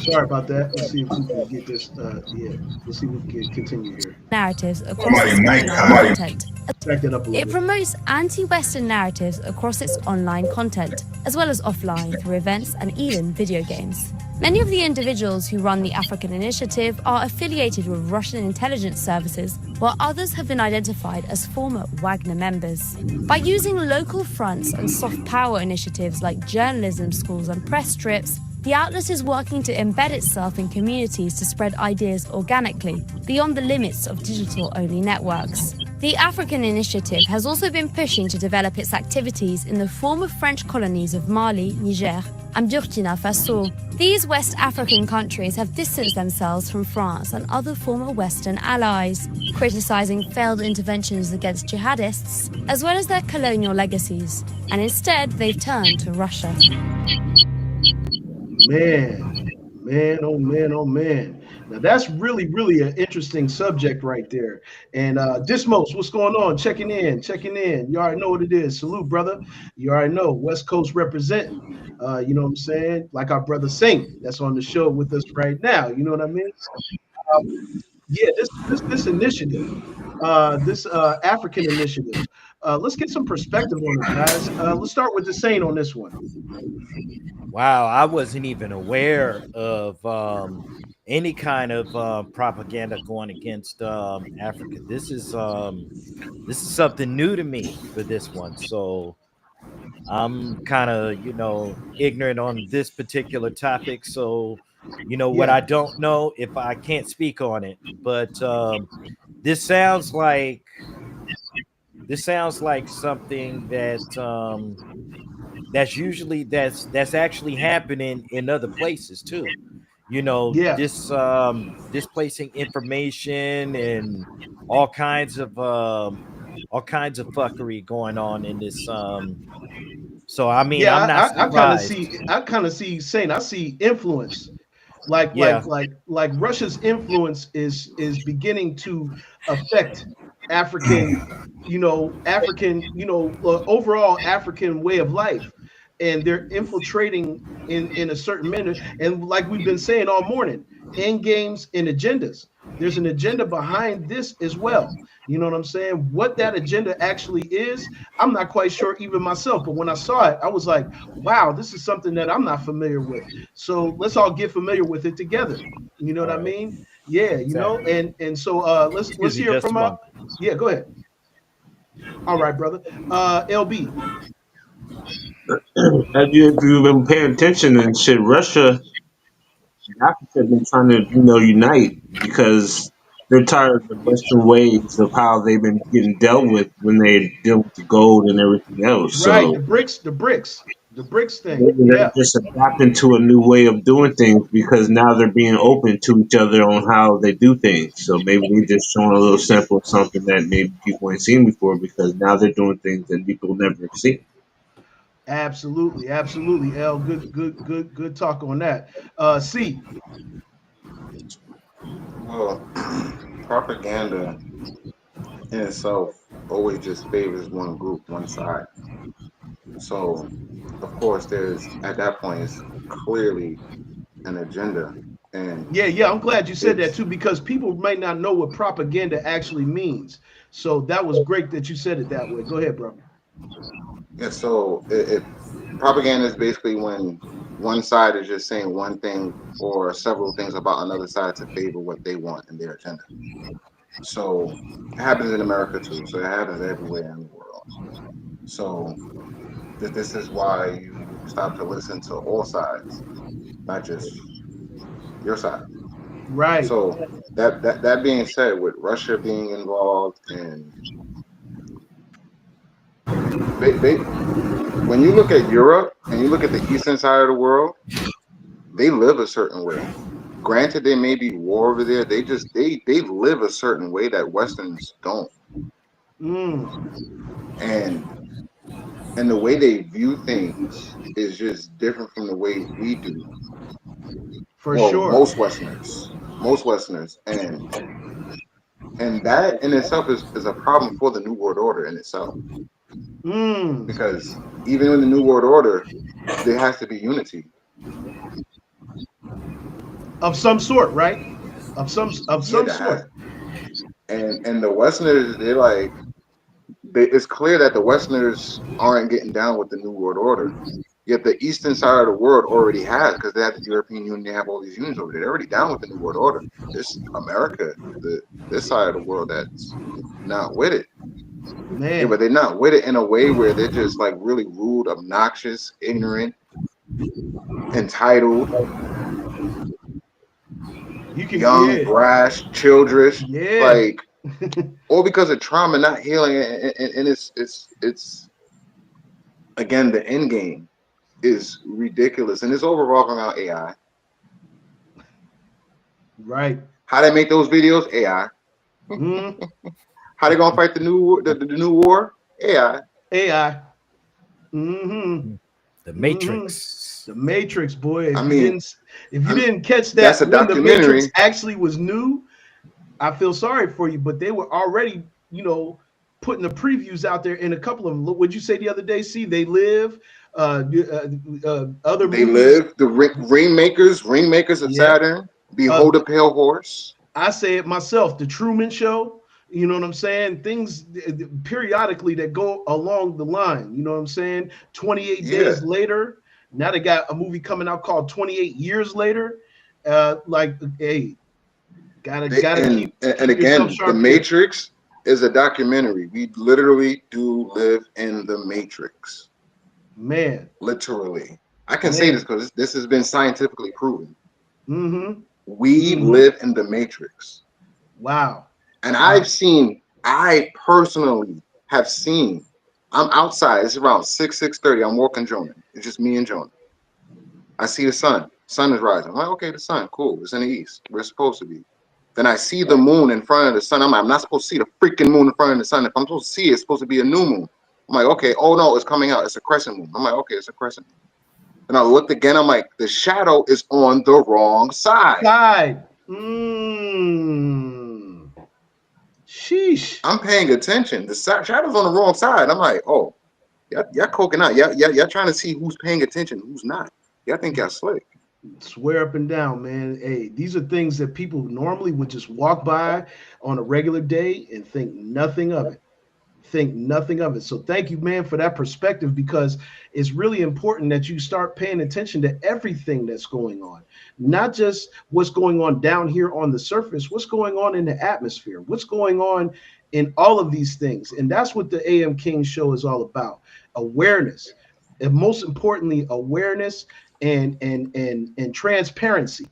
Sorry about that. Let's see if we can get this. Let's see if we can continue here. narratives across its online content. Back that up a little It bit. promotes anti-Western narratives across its online content, as well as offline through events and even video games. Many of the individuals who run the African Initiative are affiliated with Russian intelligence services, while others have been identified as former Wagner members. By using local fronts and soft power initiatives like journalism schools and press trips, the outlet is working to embed itself in communities to spread ideas organically, beyond the limits of digital-only networks. The African Initiative has also been pushing to develop its activities in the former French colonies of Mali, Niger, and Burkina Faso. These West African countries have distanced themselves from France and other former Western allies, criticising failed interventions against jihadists, as well as their colonial legacies, and instead they've turned to Russia. Man, man, oh man, oh man. Now that's really, really an interesting subject right there. And Dismos, what's going on? Checking in, checking in. You already know what it is. Salute, brother. You already know West Coast representing. You know what I'm saying? Like our brother Saint that's on the show with us right now. You know what I mean? Yeah, this initiative, this African initiative. Let's get some perspective on it, guys. Let's start with the Saint on this one. Wow, I wasn't even aware of any kind of propaganda going against Africa. This is something new to me for this one. So I'm kind of, ignorant on this particular topic. So, what Yeah, I don't know if I can't speak on it, but this sounds like something that's actually happening in other places too. yeah. Displacing information and all kinds of fuckery going on in this. So I mean, Yeah, I'm not I kind of surprised. see saying I see influence, like Yeah, Russia's influence is beginning to affect African, overall African way of life, and they're infiltrating in a certain manner. And like we've been saying all morning, end games and agendas. There's an agenda behind this as well. You know what I'm saying? What that agenda actually is, I'm not quite sure even myself. But when I saw it, I was like, wow, this is something that I'm not familiar with. So let's all get familiar with it together. You know what all I right, mean? Yeah, exactly. and so let's Excuse me, hear just a from moment. yeah, go ahead. All right, brother. LB. As if you've been paying attention and shit, Russia and Africa have been trying to, unite because they're tired of the Western ways of how they've been getting dealt with when they deal with the gold and everything else. Right, So the bricks thing. maybe they're Yeah, just adapting to a new way of doing things because now they're being open to each other on how they do things. So maybe they're just showing a little sample of something that maybe people ain't seen before because now they're doing things that people never seen. absolutely, absolutely. L, good talk on that. C. Well, propaganda in itself always just favors one group, one side. So, of course, there's at that point it's clearly an agenda, and Yeah. I'm glad you said that it's too, because people might not know what propaganda actually means. So that was great that you said it that way. Go ahead, bro. yeah. So it propaganda is basically when one side is just saying one thing or several things about another side to favor what they want in their agenda. So it happens in America too. So it happens everywhere in the world. So this is why you stop to listen to all sides, not just your side. Right. So that being said, with Russia being involved and when you look at Europe and you look at the eastern side of the world, they live a certain way. Granted, there may be war over there. They live a certain way that Westerns don't, Mm, and the way they view things is just different from the way we do. for Well, sure. most Westerners, and that in itself is a problem for the New World Order in itself, Mm, because even in the New World Order, there has to be unity. of some sort, right? Of some That has, sort. and the Westerners, it's clear that the Westerners aren't getting down with the New World Order. Yet the eastern side of the world already has, because they have the European Union, they have all these unions over there. They're already down with the New World Order. It's America, this side of the world that's not with it. Yeah, but Man, they're not with it in a way where they're just like really rude, obnoxious, ignorant, entitled, you can, young, yeah, brash, childrish, yeah. like all because of trauma, not healing, and it's again the end game. is ridiculous, and it's all revolving around AI. Right. How they make those videos? AI. Mm, How they gonna fight the new war? AI. AI. Mm-hmm. The Mm-hmm. Matrix. The Matrix, boy. I mean, If you I'm, didn't catch that's that a when the Matrix documentary. actually was new, I feel sorry for you. But they were already, putting the previews out there in a couple of them. What'd you say the other day? See, They Live, other They movies. live the ringmakers of Yeah. Saturn. Uh, Behold the pale horse. I say it myself, the Truman Show. You know what I'm saying? Things periodically that go along the line. You know what I'm saying? 28 Yeah, days later. Now they got a movie coming out called 28 Years Later. Like, hey, gotta and keep yourself again, the sharp there, Matrix is a documentary. We literally do live in the Matrix. man, Literally, I can say this man. because this has been scientifically proven. Mm-hmm. We Mm-hmm. live in the Matrix, Wow. and Wow. I personally have seen. I'm outside. It's around 6:30. I'm walking Jonah. It's just me and Jonah. I see the sun. Sun is rising. I'm like, okay, the sun, cool. It's in the east. We're supposed to be. Then I see the moon in front of the sun. I'm not supposed to see the freaking moon in front of the sun. If I'm supposed to see it, it's supposed to be a new moon. I'm like, okay, oh no, it's coming out. It's a crescent moon. I'm like, okay, it's a crescent moon. And I looked again. I'm like, the shadow is on the wrong side. Side. Mm. Sheesh. I'm paying attention. The shadow's on the wrong side. I'm like, oh, y'all coking out. Y'all trying to see who's paying attention, who's not. Y'all think y'all slick. Swear up and down, man. Hey, these are things that people normally would just walk by on a regular day and think nothing of it. Think nothing of it. So thank you, man, for that perspective, because it's really important that you start paying attention to everything that's going on, not just what's going on down here on the surface, what's going on in the atmosphere, what's going on in all of these things. And that's what the AM King show is all about. Awareness. And most importantly, awareness and transparency.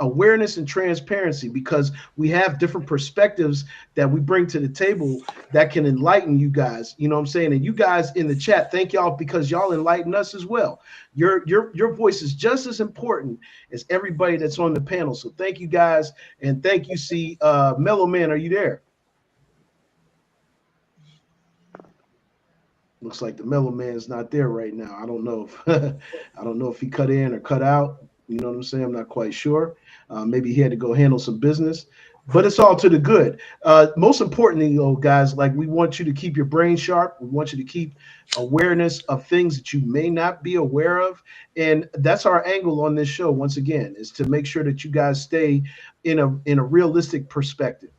Awareness and transparency, because we have different perspectives that we bring to the table that can enlighten you guys. You know what I'm saying? And you guys in the chat, thank y'all, because y'all enlighten us as well. Your voice is just as important as everybody that's on the panel. So thank you guys, and thank you. See, Mellow Man, are you there? Looks like the Mellow Man's not there right now. I don't know if I don't know if he cut in or cut out. You know what I'm saying? I'm not quite sure. Maybe he had to go handle some business, but it's all to the good. Most importantly, though, guys, like, we want you to keep your brain sharp. We want you to keep awareness of things that you may not be aware of, and that's our angle on this show. Once again, is to make sure that you guys stay in a realistic perspective,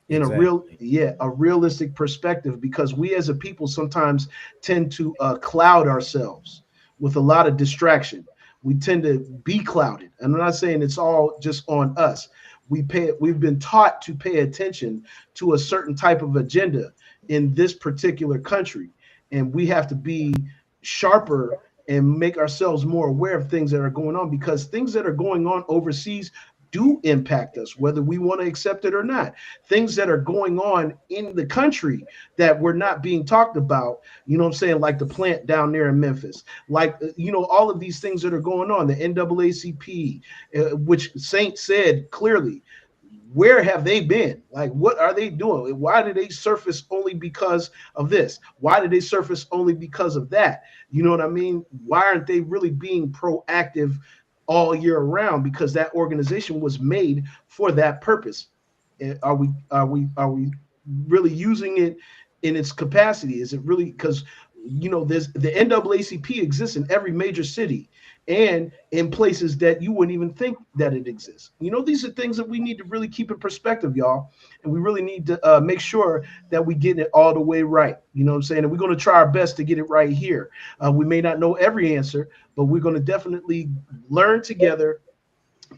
in Exactly. a realistic perspective, because we as a people sometimes tend to cloud ourselves with a lot of distraction. We tend to be clouded, and I'm not saying it's all just on us. We've been taught to pay attention to a certain type of agenda in this particular country, and we have to be sharper and make ourselves more aware of things that are going on, because things that are going on overseas do impact us, whether we want to accept it or not. Things that are going on in the country that were not being talked about, you know what I'm saying, like the plant down there in Memphis, like, all of these things that are going on, the NAACP, which Saint said clearly, where have they been? Like, what are they doing? Why did they surface only because of this? Why did they surface only because of that? You know what I mean? Why aren't they really being proactive all year round? Because that organization was made for that purpose. Are we really using it in its capacity? Is it really, because there's the NAACP exists in every major city and in places that you wouldn't even think that it exists. These are things that we need to really keep in perspective, y'all, and we really need to make sure that we get it all the way right. You know what I'm saying? And we're going to try our best to get it right here. We may not know every answer, but we're going to definitely learn together.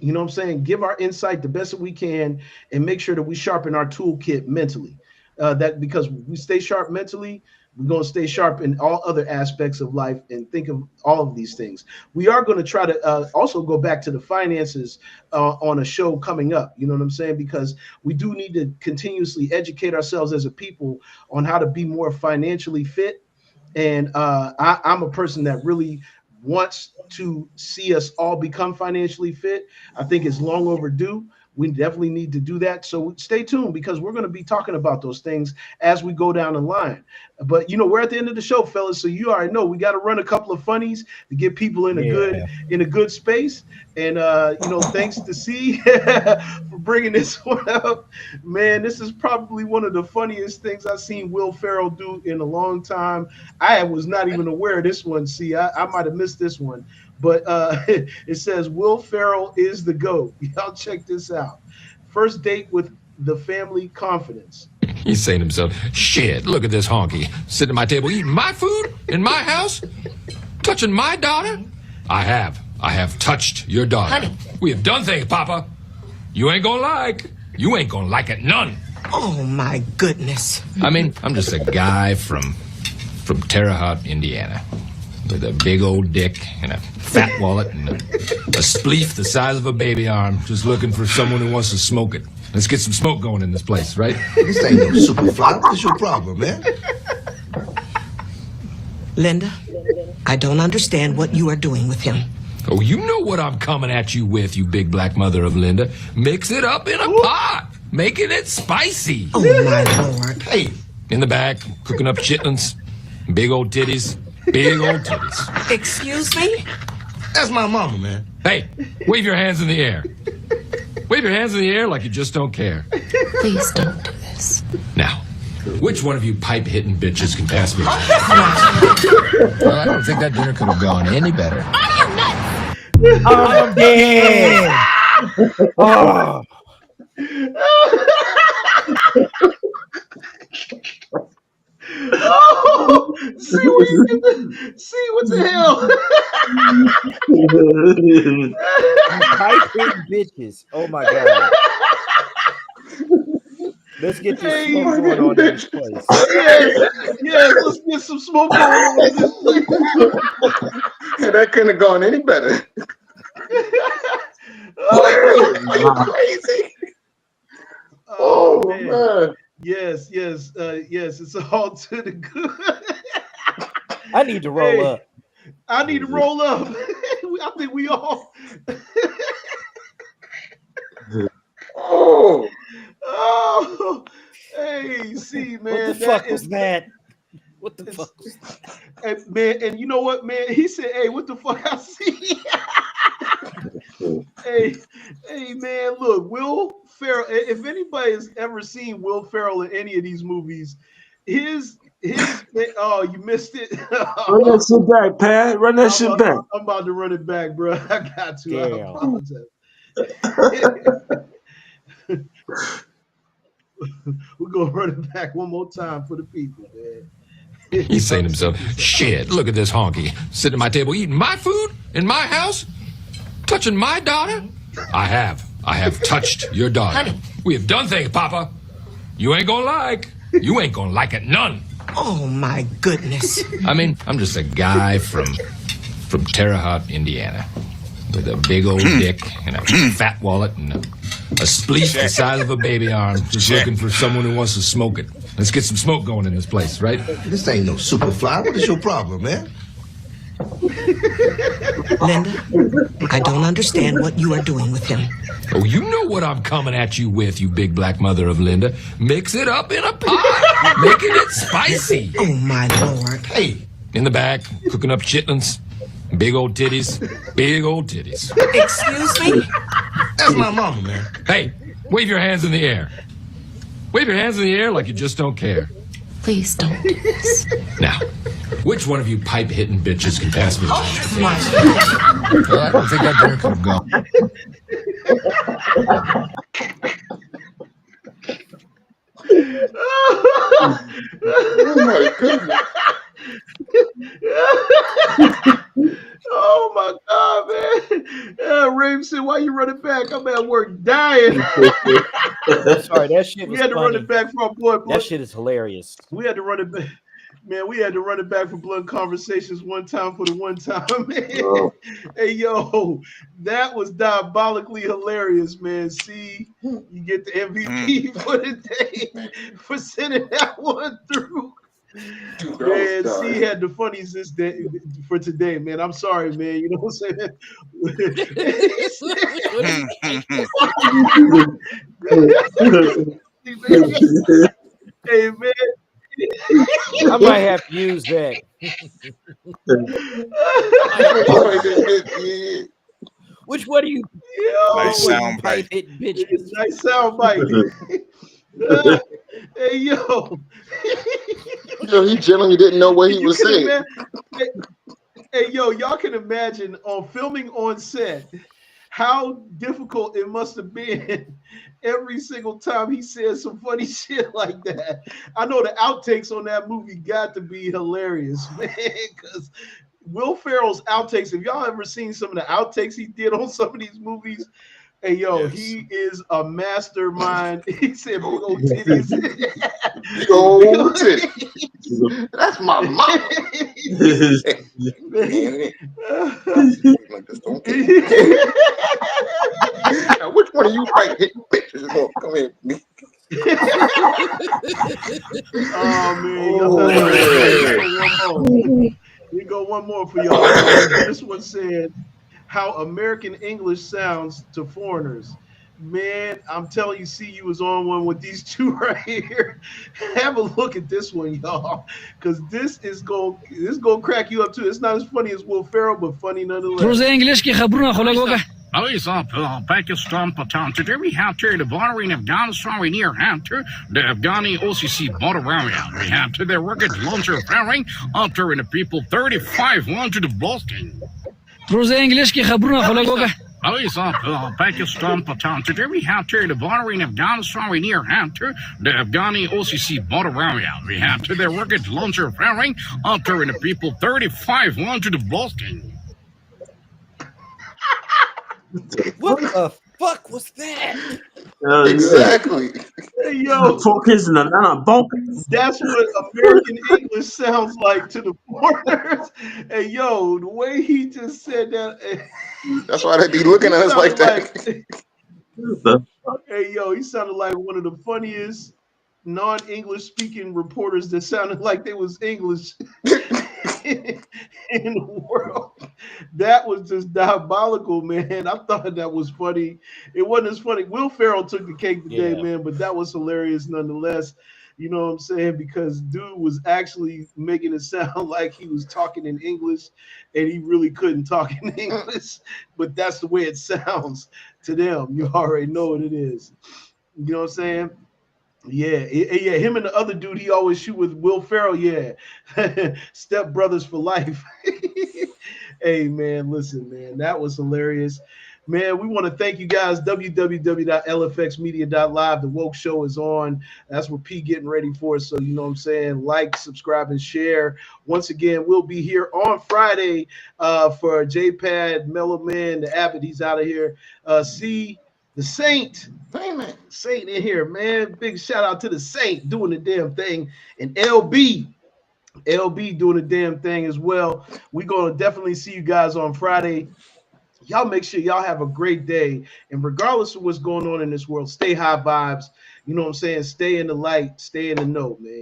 You know what I'm saying? Give our insight the best that we can, and make sure that we sharpen our toolkit mentally. That because we stay sharp mentally, we're going to stay sharp in all other aspects of life, and think of all of these things. We are going to try to also go back to the finances on a show coming up. You know what I'm saying? Because we do need to continuously educate ourselves as a people on how to be more financially fit. And I'm a person that really wants to see us all become financially fit. I think it's long overdue. We definitely need to do that. So stay tuned because we're going to be talking about those things as we go down the line. But we're at the end of the show, fellas. So you already know we got to run a couple of funnies to get people in a good space. And thanks to C for bringing this one up. Man, this is probably one of the funniest things I've seen Will Ferrell do in a long time. I was not even aware of this one. See, I might have missed this one. But it says Will Ferrell is the GOAT. Y'all check this out. First date with the family confidence. He's saying to himself, shit, look at this honky. Sitting at my table eating my food in my house? Touching my daughter? I have touched your daughter. Honey. We have done things, Papa. You ain't gonna like it none. Oh, my goodness. I mean, I'm just a guy from Terre Haute, Indiana, with a big old dick and a fat wallet and a spleef the size of a baby arm, just looking for someone who wants to smoke it. Let's get some smoke going in this place, right? This ain't no super fly. What's your problem, man? Linda, I don't understand what you are doing with him. Oh, you know what I'm coming at you with, you big black mother of Linda. Mix it up in a pot, making it spicy. Oh, my Lord. Hey, in the back, cooking up chitlins, big old titties, big old titties. Excuse me? That's my mama, man. Hey, wave your hands in the air. Wave your hands in the air like you just don't care. Please don't do this. Now, which one of you pipe-hitting bitches can pass me? Well, I don't think that dinner could have gone any better. I'm dead. Oh. Oh, see what the hell? Piping bitches. Oh my god. Let's get this smoke going on in this place. Yes, let's get some smoke going on in this place. Yeah, that couldn't have gone any better. Crazy. Oh man. Yes, it's all to the good. I need to roll up. I need to roll up. I think we all. Oh. Oh, hey, see, man. What the fuck was that? What the fuck was that? Hey, man, and you know what, man? He said, hey, what the fuck I see? hey, man, look, Will Ferrell, if anybody has ever seen Will Ferrell in any of these movies, his oh, you missed it. Run that shit back, Pat. Run that shit back. I'm about to run it back, bro. I got to. Damn. I apologize. We're gonna run it back one more time for the people, man. He's saying to himself, shit, look at this honky. Sitting at my table eating my food in my house? Touching my daughter? I have touched your daughter. Honey. We have done things, Papa. You ain't gonna like it none. Oh, my goodness. I mean, I'm just a guy from Terre Haute, Indiana, with a big old dick and a fat wallet and a spleef the size of a baby arm, just looking for someone who wants to smoke it. Let's get some smoke going in this place, right? This ain't no super fly. What is your problem, man? Linda, I don't understand what you are doing with him. Oh, you know what I'm coming at you with, you big black mother of Linda. Mix it up in a pot, making it spicy. Oh, my Lord. Hey, in the back, cooking up chitlins, big old titties, big old titties. Excuse me? That's my mama, man. Hey, wave your hands in the air. Wave your hands in the air like you just don't care. Please don't do this. Now, which one of you pipe-hitting bitches can pass me the My Well, I don't think that dinner could have gone. Oh my goodness. Oh my God, man. Raven said, why you running back? I'm at work dying. Sorry, that shit was We had to run funny. it back for our boy. That shit is hilarious. We had to run it back. Man, we had to run it back for Blunt Conversations one time for the one time, man. Oh. Hey, yo, that was diabolically hilarious, man. See, you get the MVP for the day for sending that one through. Man, C had the funniest this day for today, man. I'm sorry, man. You know what I'm saying? Hey, man. I might have to use that. Which one do you? Nice Yo, sound bite. Bitches. nice sound bite. Hey, yo. He genuinely didn't know what he You was can saying. imagine. Hey, yo, y'all can imagine on filming on set how difficult it must have been every single time he said some funny shit like that. I know the outtakes on that movie got to be hilarious, man, because Will Ferrell's outtakes, if y'all ever seen some of the outtakes he did on some of these movies, hey, yo, Yes. he is a mastermind. He said big old titties. Big old titties. That's my mom. Like this, don't get now, which one of you white bitches is gonna come here with me? Oh man, y'all. We go one more for y'all. This one said how American English sounds to foreigners. Man, I'm telling you, see, you was on one with these two right here. Have a look at this one, y'all, because this is gonna crack you up too. It's not as funny as Will Ferrell, but funny nonetheless. Pakistan Patan. Today we have to the border in Afghanistan. We near have to the Afghani OCC border area. We have to the rocket launcher firing after in the people 35 wanted to Boston. Pakistan Patan. Today we have to the border in Afghanistan. We near have to the Afghani OCC border area. We have to the rocket launcher firing after in the people 35 wanted to Boston. What the fuck was that? Exactly. Hey, yo, Focus and another focus. that's what American English sounds like to the foreigners. Hey, yo, the way he just said that. That's why they be looking at us like that. Hey, yo, he sounded like one of the funniest non-English speaking reporters that sounded like they was English in the world. That was just diabolical, man. I thought that was funny. It wasn't as funny. Will Ferrell took the cake today, man, but that was hilarious nonetheless. You know what I'm saying? Because dude was actually making it sound like he was talking in English and he really couldn't talk in English, but that's the way it sounds to them. You already know what it is. You know what I'm saying? Yeah, him and the other dude he always shoot with, Will Ferrell, yeah. Step brothers for life. Hey, man, listen, man, that was hilarious. Man, we want to thank you guys. www.lfxmedia.live. The Woke Show is on. That's what P getting ready for. So, you know what I'm saying? Like, subscribe, and share. Once again, we'll be here on Friday for JPad, Mellow Man, the Abbott. He's out of here. See the Saint. Saint in here, man. Big shout out to the Saint doing the damn thing. And LB doing the damn thing as well. We're going to definitely see you guys on Friday. Y'all make sure y'all have a great day. And regardless of what's going on in this world, stay high vibes. You know what I'm saying? Stay in the light, stay in the know, man.